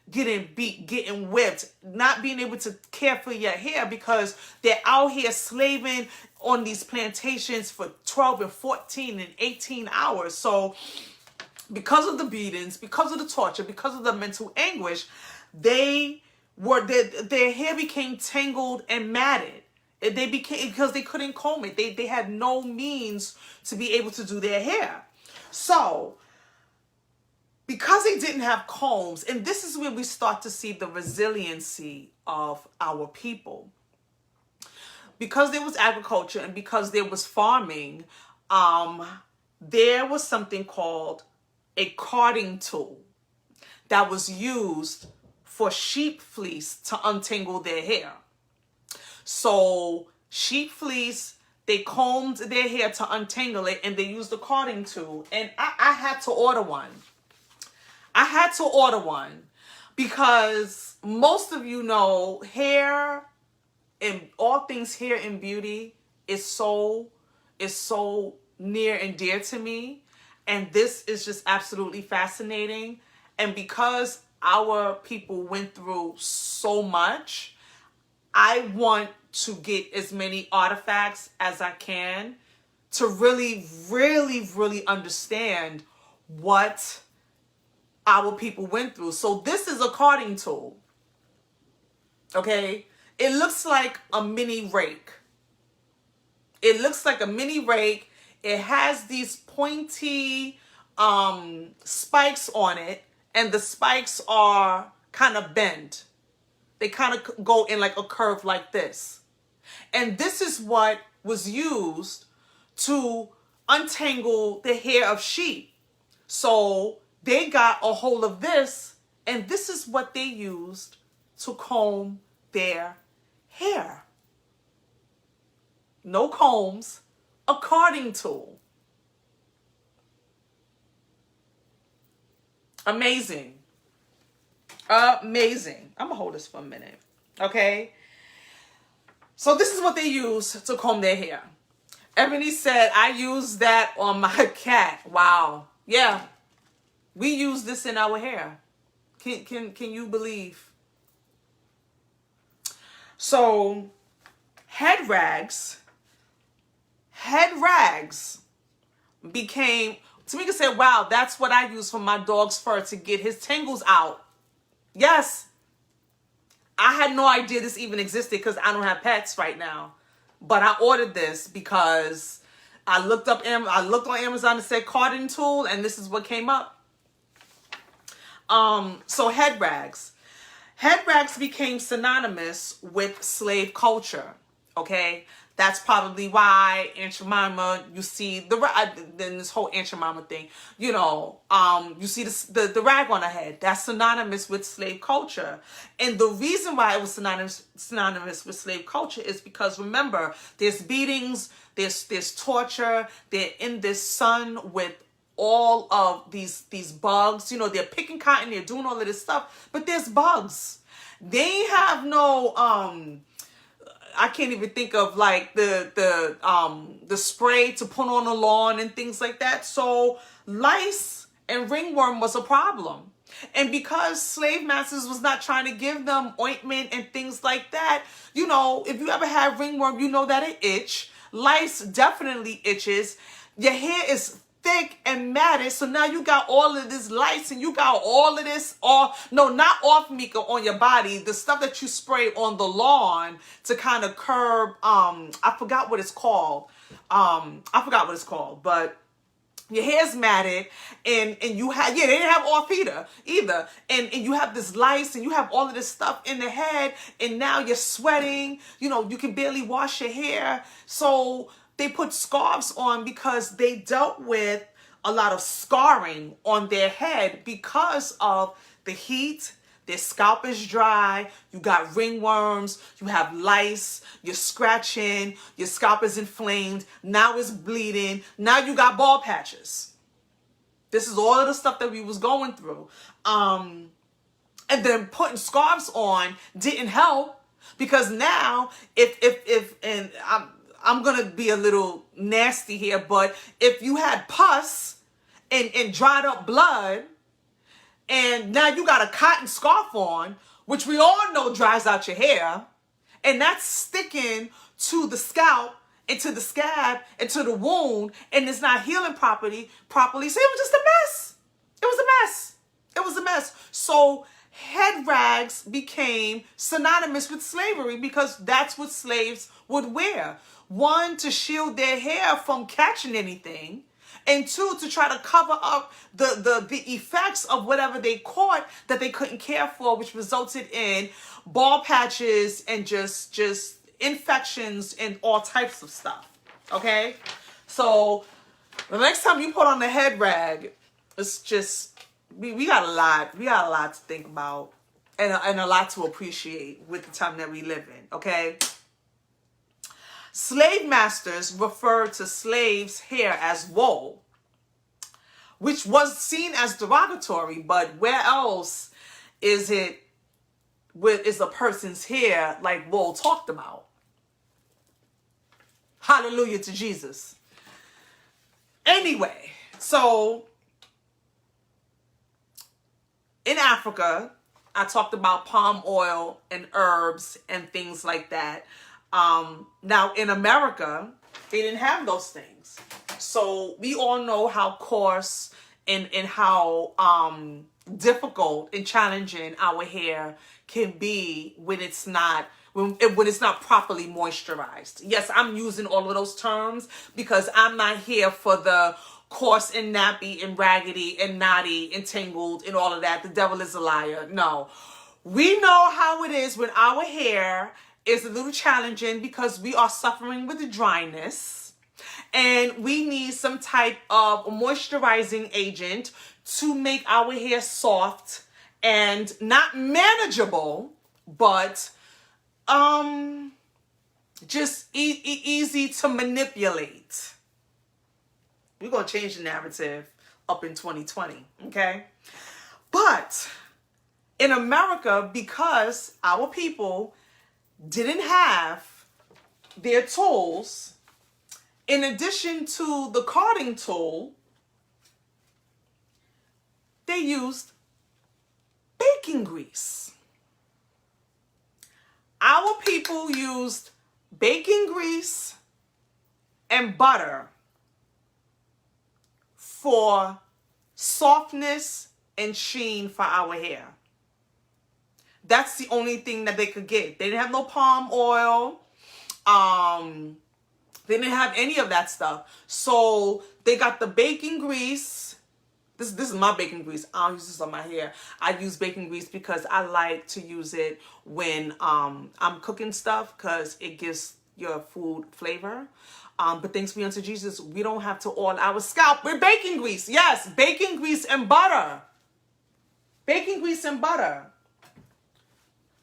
getting beat, getting whipped, not being able to care for your hair because they're out here slaving on these plantations for 12 and 14 and 18 hours. So because of the beatings, because of the torture, because of the mental anguish, their hair became tangled and matted. They became, because they couldn't comb it. They had no means to be able to do their hair. So because they didn't have combs, and this is where we start to see the resiliency of our people. Because there was agriculture and because there was farming, there was something called a carding tool that was used for sheep fleece to untangle their hair. So sheep fleece, they combed their hair to untangle it, and they used the carding tool. And I had to order one. I had to order one because most of you know hair and all things hair and beauty is so near and dear to me. And this is just absolutely fascinating. And because our people went through so much, I want to get as many artifacts as I can to really, really, really understand what our people went through. So this is a carding tool. Okay? It looks like a mini rake. It looks like a mini rake. It has these pointy spikes on it, and the spikes are kind of bent. They kind of go in like a curve like this. And this is what was used to untangle the hair of sheep. So they got a hold of this, and this is what they used to comb their hair. No combs, a carding tool. Amazing. Amazing. I'm gonna hold this for a minute. Okay. So this is what they use to comb their hair. Ebony said, I use that on my cat. Wow. Yeah. We use this in our hair. Can you believe? So head rags became, Tamika said, wow, that's what I use for my dog's fur to get his tangles out. Yes. I had no idea this even existed because I don't have pets right now. But I ordered this because I looked on Amazon and said carding tool, and this is what came up. So head rags. Head rags became synonymous with slave culture. Okay? That's probably why Aunt Jemima, you see then this whole Aunt Jemima thing, you know, you see the rag on her head. That's synonymous with slave culture. And the reason why it was synonymous with slave culture is because, remember, there's beatings, there's torture, they're in this sun with all of these bugs. You know, they're picking cotton, they're doing all of this stuff, but there's bugs. They have no I can't even think of like the spray to put on the lawn and things like that. So lice and ringworm was a problem. And because slave masters was not trying to give them ointment and things like that, you know, if you ever have ringworm, you know that it itch. Lice definitely itches. Your hair is thick and matted, so now you got all of this lice and you got all of this, no, not off Mika, on your body, the stuff that you spray on the lawn to kind of curb, I forgot what it's called. But your hair's matted and you have, yeah, they didn't have off either. And you have this lice and you have all of this stuff in the head and now you're sweating, you know, you can barely wash your hair. So they put scarves on because they dealt with a lot of scarring on their head because of the heat. Their scalp is dry, you got ringworms, you have lice, you're scratching, your scalp is inflamed, now it's bleeding, now you got bald patches. This is all of the stuff that we was going through. And then putting scarves on didn't help because now and I'm going to be a little nasty here, but if you had pus and dried up blood, and now you got a cotton scarf on, which we all know dries out your hair, and that's sticking to the scalp and to the scab and to the wound, and it's not healing properly. So it was just a mess. It was a mess. So head rags became synonymous with slavery because that's what slaves would wear. One, to shield their hair from catching anything, and two, to try to cover up the effects of whatever they caught that they couldn't care for, which resulted in bald patches and just infections and all types of stuff. Okay? So the next time you put on the head rag, it's just, we got a lot to think about and a lot to appreciate with the time that we live in. Okay? Slave masters referred to slaves' hair as wool, which was seen as derogatory, but where else is a person's hair like wool talked about? Hallelujah to Jesus. Anyway, so in Africa, I talked about palm oil and herbs and things like that. Now in America, they didn't have those things. So we all know how coarse and how difficult and challenging our hair can be when it's not properly moisturized. Yes, I'm using all of those terms because I'm not here for the coarse and nappy and raggedy and knotty and tangled and all of that. The devil is a liar. No. We know how it is when our hair is a little challenging because we are suffering with dryness and we need some type of moisturizing agent to make our hair soft and not manageable, but just easy to manipulate. We're going to change the narrative up in 2020, okay? But in America, because our people didn't have their tools, in addition to the carding tool, they used baking grease. Our people used baking grease and butter for softness and sheen for our hair. That's the only thing that they could get. They didn't have no palm oil. They didn't have any of that stuff. So they got the baking grease. This is my baking grease. I don't use this on my hair. I use baking grease because I like to use it when I'm cooking stuff because it gives your food flavor. But thanks be unto Jesus, we don't have to oil our scalp with baking grease. Yes, baking grease and butter. Baking grease and butter.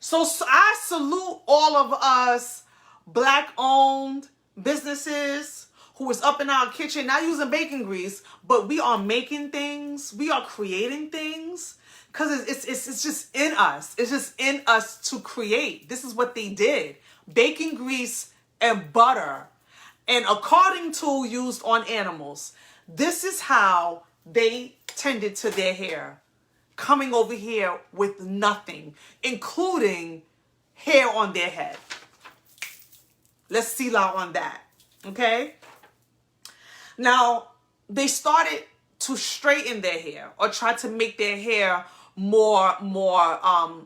So I salute all of us Black-owned businesses who is up in our kitchen, not using baking grease, but we are making things. We are creating things because it's just in us. It's just in us to create. This is what they did. bacon grease, and butter, and a carding tool used on animals. This is how they tended to their hair, coming over here with nothing, including hair on their head. Let's seal out on that, okay? Now, they started to straighten their hair or try to make their hair more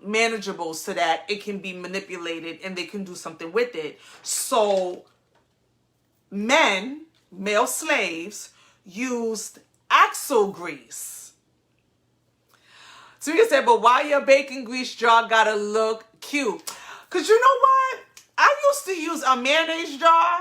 manageable so that it can be manipulated and they can do something with it. So male slaves, used axle grease. So you can say, but why your bacon grease jar gotta look cute? Because you know what? I used to use a mayonnaise jar,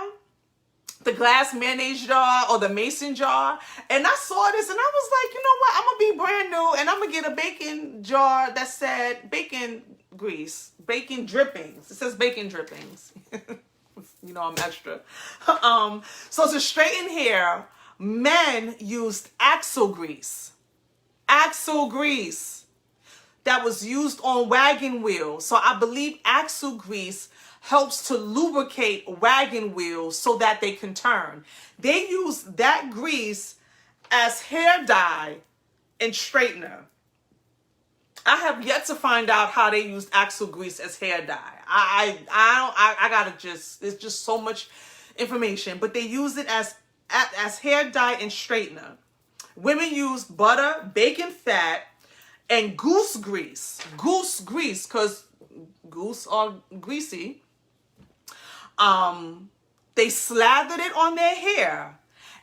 the glass mayonnaise jar or the mason jar, and I saw this and I was like, you know what? I'm going to be brand new and I'm going to get a bacon jar that said bacon grease, bacon drippings. It says bacon drippings. You know, I'm extra. So to straighten hair, men used axle grease. Axle grease that was used on wagon wheels. So I believe axle grease helps to lubricate wagon wheels so that they can turn. They use that grease as hair dye and straightener. I have yet to find out how they used axle grease as hair dye. I gotta it's just so much information, but they use it as hair dye and straightener. Women used butter, bacon fat, and goose grease. Goose grease, because goose are greasy. They slathered it on their hair,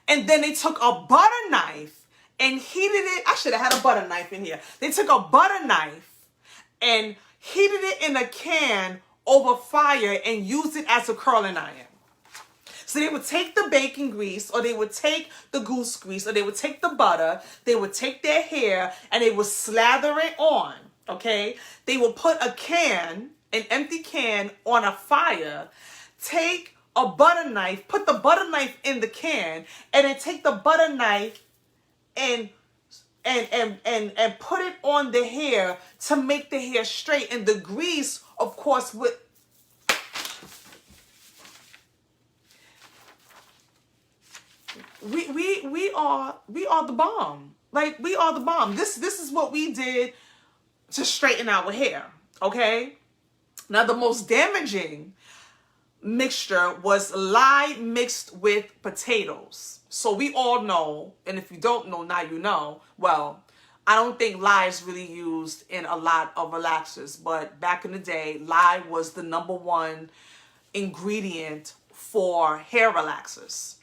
and then they took a butter knife and heated it. I should have had a butter knife in here. They took a butter knife and heated it in a can over fire and used it as a curling iron. So they would take the bacon grease, or they would take the goose grease, or they would take the butter, they would take their hair and they would slather it on, okay? They would put a can, an empty can, on a fire, take a butter knife, put the butter knife in the can, and then take the butter knife and put it on the hair to make the hair straight. And the grease, of course, would we are the bomb. Like, we are the bomb. This is what we did to straighten our hair, okay? Now, the most damaging mixture was lye mixed with potatoes. So we all know, and if you don't know, now you know. Well, I don't think lye is really used in a lot of relaxers, but back in the day, lye was the #1 ingredient for hair relaxers.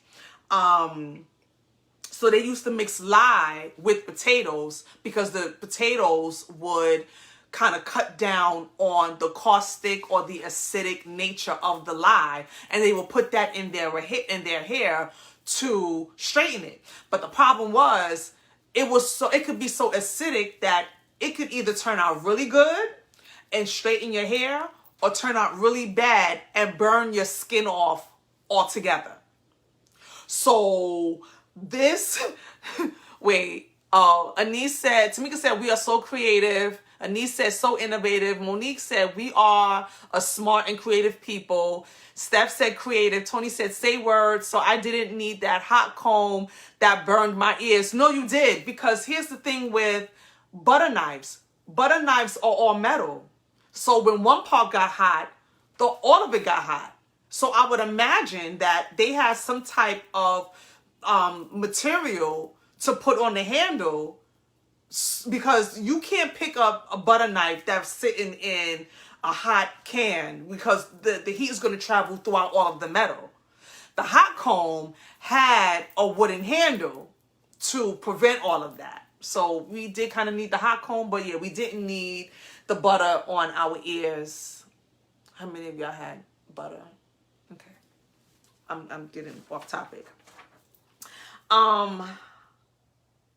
So they used to mix lye with potatoes because the potatoes would kind of cut down on the caustic or the acidic nature of the lye, and they will put that in their hair to straighten it. But the problem was it could be so acidic that it could either turn out really good and straighten your hair, or turn out really bad and burn your skin off altogether. So this Anise said, Tamika said, we are so creative. Anise said, so innovative. Monique said, we are a smart and creative people. Steph said, creative. Tony said, say words. So I didn't need that hot comb that burned my ears. No, you did. Because here's the thing with butter knives. Butter knives are all metal. So when one part got hot, all of it got hot. So I would imagine that they had some type of material to put on the handle, because you can't pick up a butter knife that's sitting in a hot can, because the heat is going to travel throughout all of the metal. The hot comb had a wooden handle to prevent all of that. So we did kind of need the hot comb, but yeah, we didn't need the butter on our ears. How many of y'all had butter? Okay. I'm getting off topic.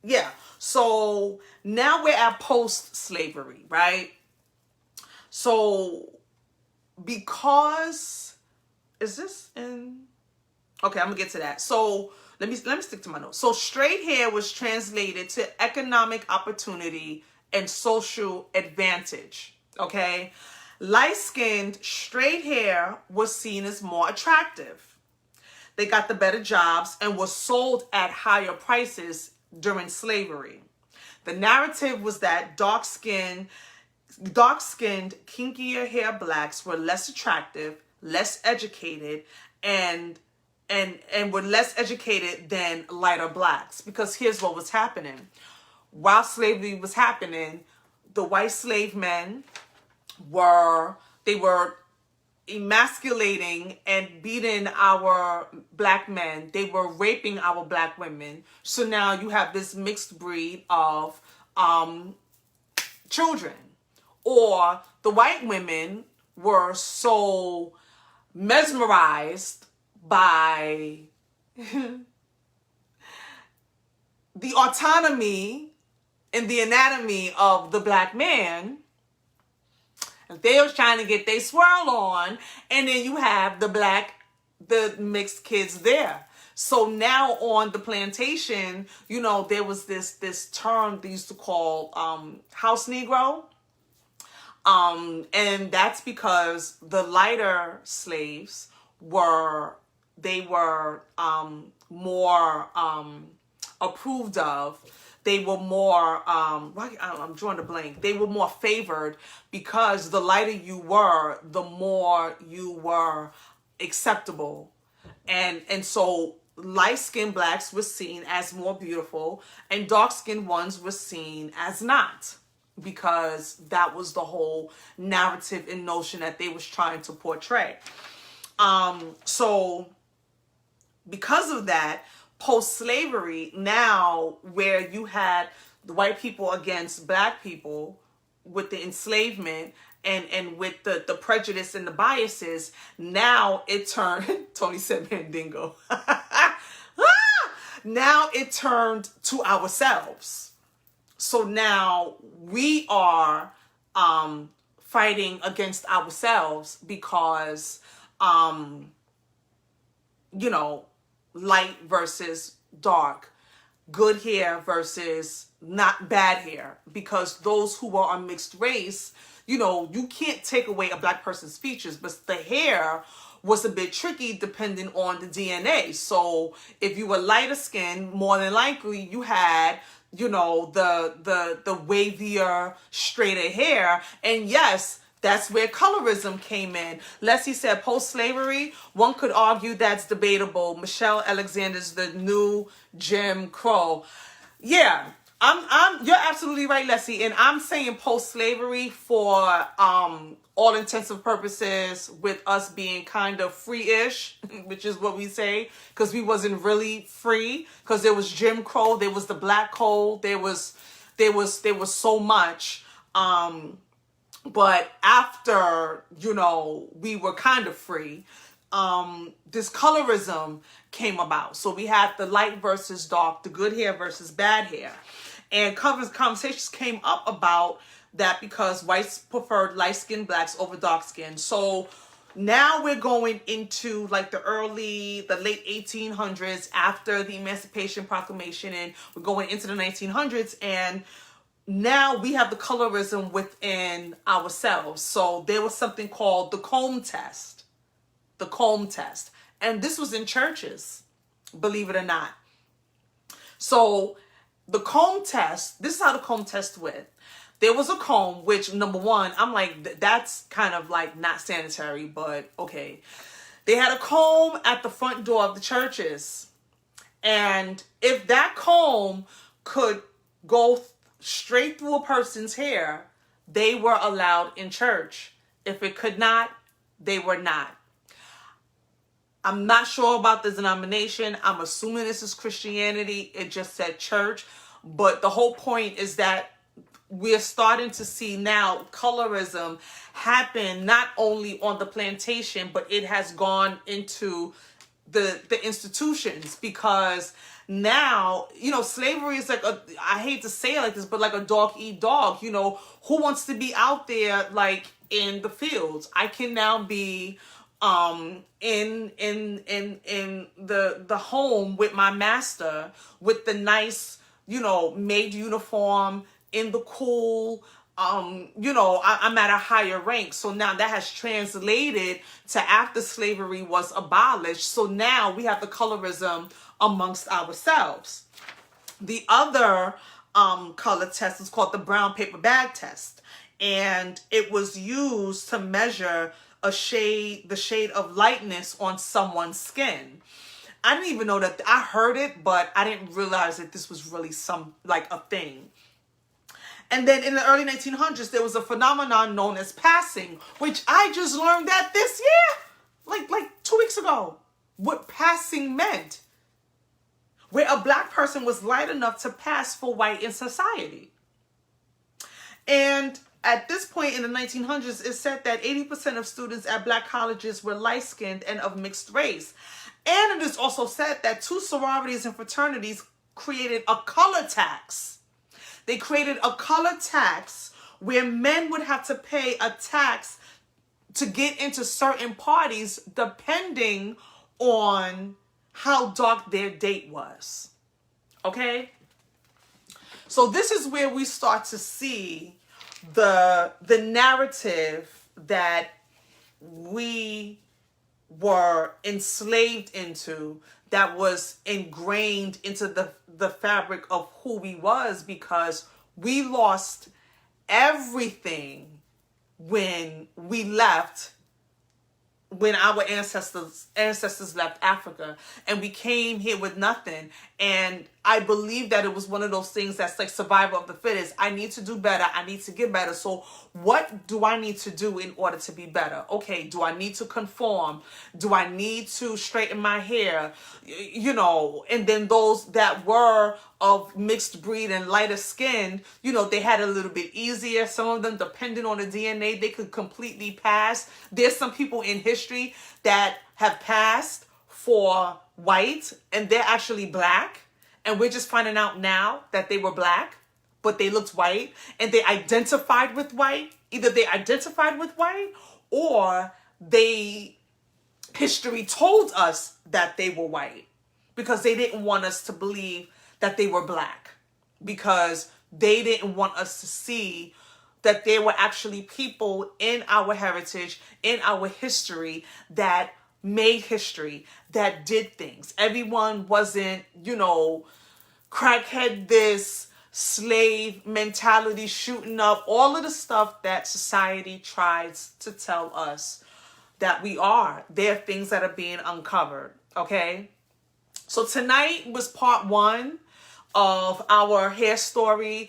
Yeah, so now we're at post-slavery, right? So because, is this in, okay, I'm gonna get to that. So let me stick to my notes. So straight hair was translated to economic opportunity and social advantage, okay? Light-skinned, straight hair was seen as more attractive. They got the better jobs and were sold at higher prices during slavery. The narrative was that dark-skinned, kinkier hair blacks were less attractive, less educated, and were less educated than lighter blacks. Because here's what was happening. While slavery was happening, the white slave men were emasculating and beating our black men. They were raping our black women. So now you have this mixed breed of children. Or the white women were so mesmerized by the autonomy and the anatomy of the black man. They was trying to get their swirl on, and then you have the mixed kids there. So now on the plantation, you know, there was this term they used to call house Negro. And that's because the lighter slaves were more approved of. They were more, I'm drawing a blank. They were more favored because the lighter you were, the more you were acceptable. And so light-skinned blacks were seen as more beautiful and dark-skinned ones were seen as not, because that was the whole narrative and notion that they was trying to portray. So because of that, post-slavery, now where you had the white people against black people with the enslavement and with the prejudice and the biases, now it turned, Tony said Mandingo. Now it turned to ourselves. So now we are fighting against ourselves because, you know, light versus dark, good hair versus not bad hair. Because those who are a mixed race, you know, you can't take away a black person's features, but the hair was a bit tricky depending on the DNA. So if you were lighter skinned, more than likely you had, you know, the wavier, straighter hair. And yes, that's where colorism came in. Leslie said post-slavery, one could argue that's debatable. Michelle Alexander's the new Jim Crow. Yeah, you're absolutely right, Leslie. And I'm saying post-slavery for all intensive purposes, with us being kind of free-ish, which is what we say, because we wasn't really free, because there was Jim Crow, there was the Black Code, there was so much. But after, you know, we were kind of free, this colorism came about. So we had the light versus dark, the good hair versus bad hair. And conversations came up about that because whites preferred light-skinned blacks over dark-skinned. So now we're going into like the late 1800s, after the Emancipation Proclamation, and we're going into the 1900s, and now we have the colorism within ourselves. So there was something called the comb test. The comb test. And this was in churches, believe it or not. So the comb test, this is how the comb test went. There was a comb, which, number one, I'm like, that's kind of like not sanitary, but okay. They had a comb at the front door of the churches. And if that comb could go straight through a person's hair, they were allowed in church. If it could not, they were not. I'm not sure about the denomination. I'm assuming this is Christianity. It just said church. But the whole point is that we're starting to see now colorism happen not only on the plantation, but it has gone into the institutions, because now, you know, slavery is like I hate to say it like this, but like a dog eat dog. You know, who wants to be out there like in the fields? I can now be in the home with my master, with the nice, you know, maid uniform, in the cool, I'm at a higher rank. So now that has translated to after slavery was abolished. So now we have the colorism amongst ourselves. The other color test is called the brown paper bag test. And it was used to measure the shade of lightness on someone's skin. I didn't even know that. I heard it, but I didn't realize that this was really a thing. And then in the early 1900s, there was a phenomenon known as passing, which I just learned that this year, like 2 weeks ago, what passing meant. Where a black person was light enough to pass for white in society. And at this point in the 1900s, it said that 80% of students at black colleges were light-skinned and of mixed race. And it is also said that 2 sororities and fraternities created a color tax. They created a color tax where men would have to pay a tax to get into certain parties depending on how dark their date was. Okay? So this is where we start to see the narrative that we were enslaved into, that was ingrained into the fabric of who we was, because we lost everything when we left, when our ancestors left Africa, and we came here with nothing. And I believe that it was one of those things that's like survival of the fittest. I need to do better. I need to get better. So what do I need to do in order to be better? Okay, do I need to conform? Do I need to straighten my hair? And then those that were of mixed breed and lighter skin, they had a little bit easier. Some of them, depending on the DNA, they could completely pass. There's some people in history that have passed for white and they're actually black. And we're just finding out now that they were black, but they looked white and they identified with white. Either they identified with white or history told us that they were white because they didn't want us to believe that they were black, because they didn't want us to see that there were actually people in our heritage, in our history, that made history, that did things. Everyone wasn't, crackhead this, slave mentality shooting up, all of the stuff that society tries to tell us that we are. There are things that are being uncovered, okay? So tonight was part 1 of our hair story.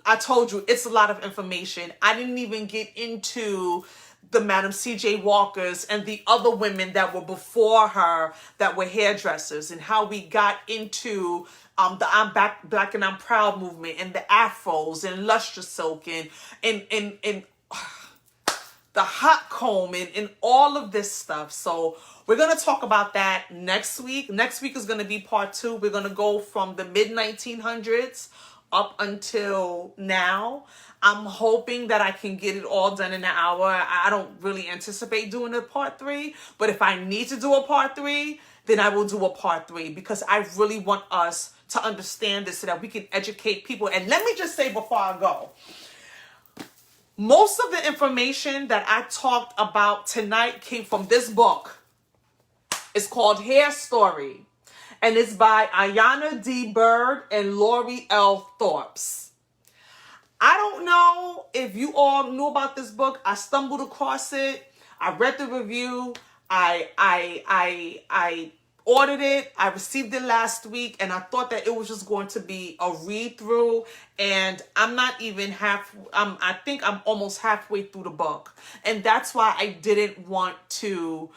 I told you, it's a lot of information. I didn't even get into the Madam C.J. Walkers and the other women that were before her that were hairdressers, and how we got into the I'm Black and I'm Proud movement, and the afros and lustre silk and the hot comb and all of this stuff. So we're going to talk about that next week. Next week is going to be part 2. We're going to go from the mid-1900s up until now. I'm hoping that I can get it all done in an hour. I don't really anticipate doing a part 3, but if I need to do a part 3, then I will do a part 3, because I really want us to understand this so that we can educate people. And let me just say before I go, most of the information that I talked about tonight came from this book. It's called HAIRstory, and it's by Ayanna D. Bird and Lori L. Thorpes. I don't know if you all knew about this book. I stumbled across it. I read the review. I ordered it. I received it last week, and I thought that it was just going to be a read through. And I'm not even I think I'm almost halfway through the book, and that's why I didn't want to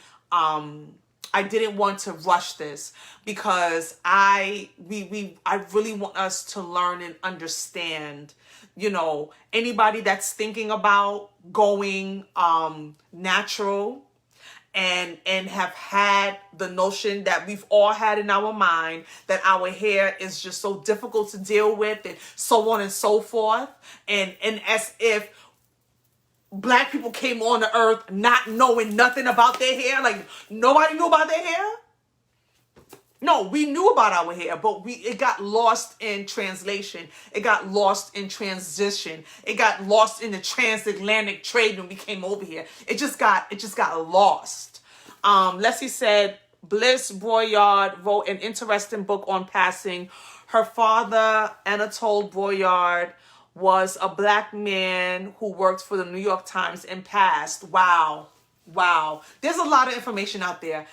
rush this, because I really want us to learn and understand. Anybody that's thinking about going natural and have had the notion that we've all had in our mind that our hair is just so difficult to deal with, and so on and so forth, and as if Black people came on the earth not knowing nothing about their hair, like nobody knew about their hair. No, we knew about our hair, but it got lost in translation. It got lost in transition. It got lost in the transatlantic trade when we came over here. It just got lost. Leslie said, Bliss Boyard wrote an interesting book on passing. Her father, Anatole Boyard, was a black man who worked for the New York Times and passed. Wow. Wow. There's a lot of information out there.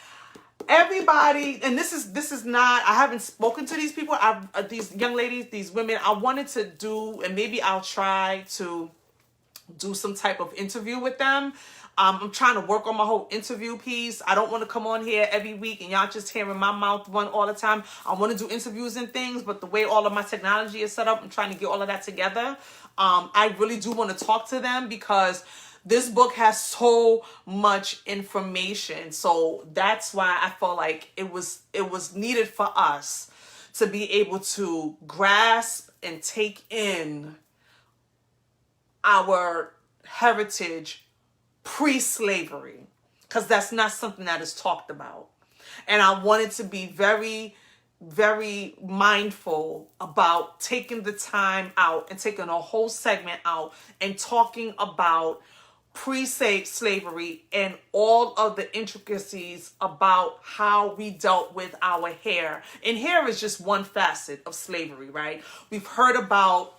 Everybody, and this is not, I haven't spoken to these people, these young ladies, these women. I wanted to do, and maybe I'll try to do some type of interview with them. I'm trying to work on my whole interview piece. I don't want to come on here every week and y'all just hearing my mouth run all the time. I want to do interviews and things, but the way all of my technology is set up, I'm trying to get all of that together. I really do want to talk to them because this book has so much information. So that's why I felt like it was needed for us to be able to grasp and take in our heritage pre-slavery, because that's not something that is talked about. And I wanted to be very, very mindful about taking the time out and taking a whole segment out and talking about pre-slavery and all of the intricacies about how we dealt with our hair. And hair is just one facet of slavery, right? We've heard about,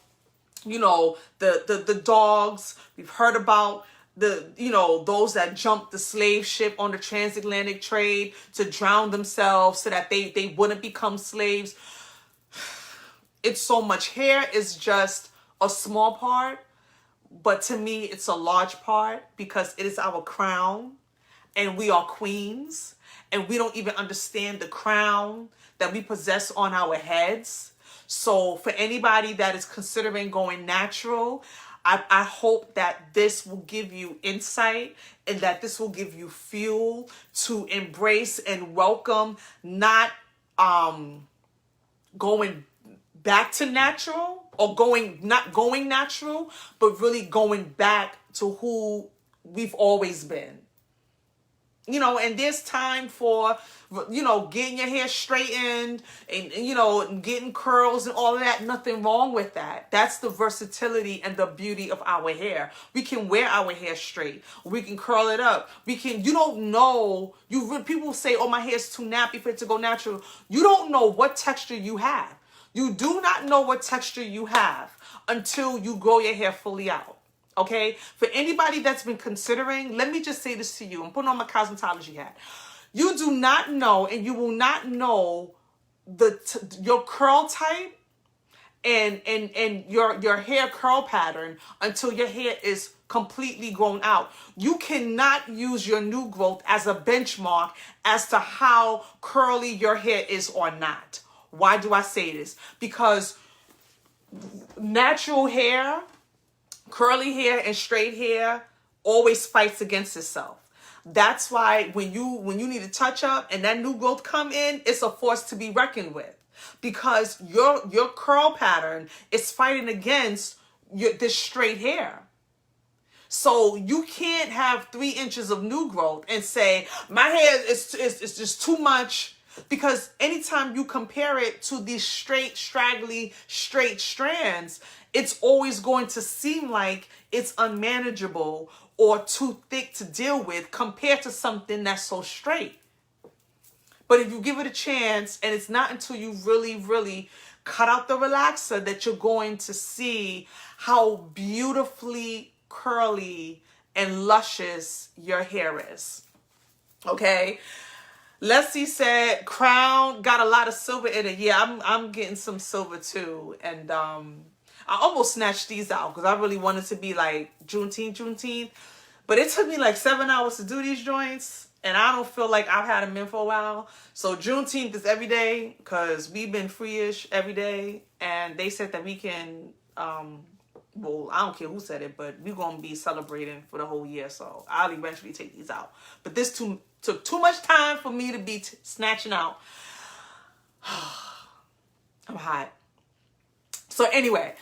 the dogs. We've heard about those that jumped the slave ship on the transatlantic trade to drown themselves so that they wouldn't become slaves. It's so much. Hair is just a small part, but to me, it's a large part because it is our crown and we are queens and we don't even understand the crown that we possess on our heads. So for anybody that is considering going natural, I hope that this will give you insight and that this will give you fuel to embrace and welcome not going back to natural or not going natural, but really going back to who we've always been. And there's time for, getting your hair straightened and getting curls and all of that. Nothing wrong with that. That's the versatility and the beauty of our hair. We can wear our hair straight. We can curl it up. You don't know, people say, oh, my hair's too nappy for it to go natural. You don't know what texture you have. You do not know what texture you have until you grow your hair fully out. Okay, for anybody that's been considering, let me just say this to you. I'm putting on my cosmetology hat. You do not know, and you will not know your curl type and your hair curl pattern until your hair is completely grown out. You cannot use your new growth as a benchmark as to how curly your hair is or not. Why do I say this? Because natural hair, curly hair and straight hair always fights against itself. That's why when you need a touch up and that new growth come in, it's a force to be reckoned with, because your curl pattern is fighting against this straight hair. So you can't have 3 inches of new growth and say my hair is just too much, because anytime you compare it to these straight, straggly, straight strands, it's always going to seem like it's unmanageable or too thick to deal with compared to something that's so straight. But if you give it a chance, and it's not until you really, really cut out the relaxer that you're going to see how beautifully curly and luscious your hair is. Okay? Leslie said, crown got a lot of silver in it. Yeah, I'm getting some silver too. And I almost snatched these out because I really wanted to be like Juneteenth. But it took me like 7 hours to do these joints. And I don't feel like I've had them in for a while. So Juneteenth is every day because we've been free-ish every day. And they said that we can, well, I don't care who said it, but we're going to be celebrating for the whole year. So I'll eventually take these out. But this took too much time for me to be snatching out. I'm hot. So anyway,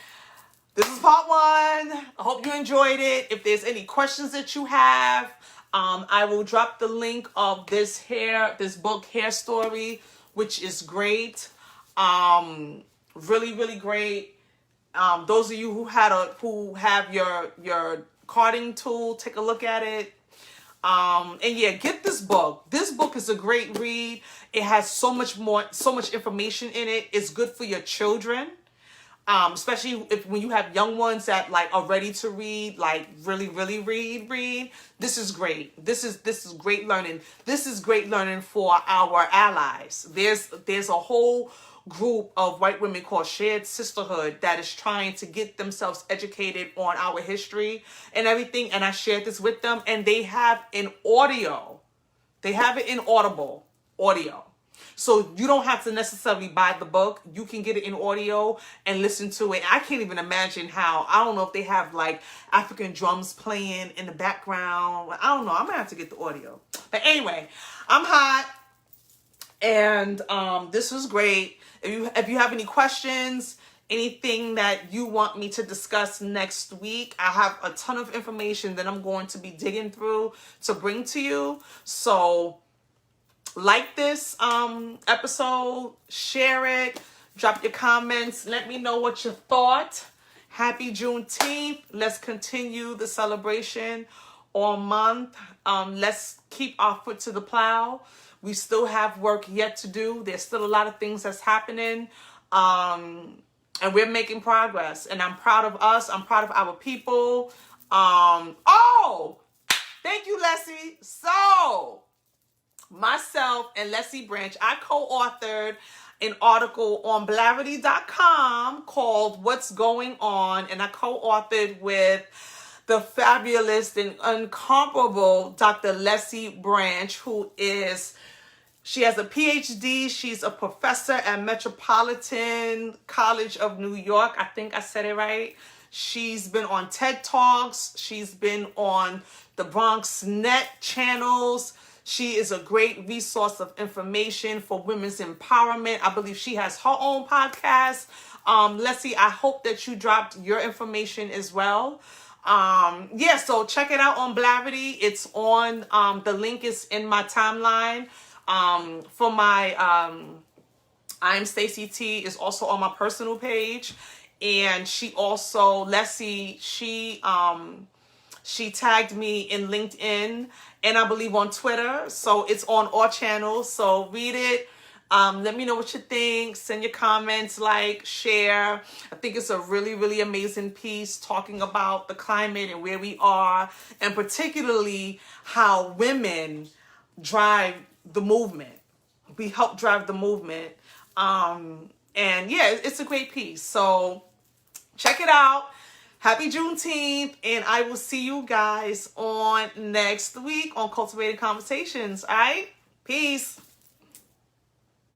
this is part 1. I hope you enjoyed it. If there's any questions that you have, I will drop the link of this book, HAIRstory, which is great. Really, really great. Those of you who have your carding tool, take a look at it. And yeah, get this book. This book is a great read. It has so much information in it. It's good for your children. Especially when you have young ones that like are ready to read, like really, really read. This is great. This is great learning. This is great learning for our allies. There's a whole group of white women called Shared Sisterhood that is trying to get themselves educated on our history and everything. And I shared this with them, and they have an audio. They have it in audio. So you don't have to necessarily buy the book. You can get it in audio and listen to it. I can't even imagine how. I don't know if they have like African drums playing in the background. I don't know. I'm gonna have to get the audio. But anyway, I'm hot, and this was great. If you have any questions, anything that you want me to discuss next week, I have a ton of information that I'm going to be digging through to bring to you. So like this episode, share it, drop your comments, let me know what you thought. Happy Juneteenth. Let's continue the celebration all month. Let's keep our foot to the plow. We still have work yet to do. There's still a lot of things that's happening. And we're making progress. And I'm proud of us. I'm proud of our people. Oh, thank you, Leslie. So myself and Leslie Branch, I co-authored an article on Blarity.com called What's Going On, and I co-authored with the fabulous and incomparable Dr. Leslie Branch, she has a PhD. She's a professor at Metropolitan College of New York. I think I said it right. She's been on TED Talks. She's been on the Bronx Net channels. She is a great resource of information for women's empowerment. I believe she has her own podcast. Leslie, I hope that you dropped your information as well. Yeah, so check it out on Blarity. It's on, the link is in my timeline. For my, I'm Stacey T is also on my personal page. And she also, Leslie, she tagged me in LinkedIn and I believe on Twitter. So it's on all channels. So read it. Let me know what you think. Send your comments, like, share. I think it's a really, really amazing piece talking about the climate and where we are, and particularly how women drive the movement. We help drive the movement. And yeah, it's a great piece. So check it out. Happy Juneteenth, and I will see you guys on next week on Cultivated Conversations. All right? Peace.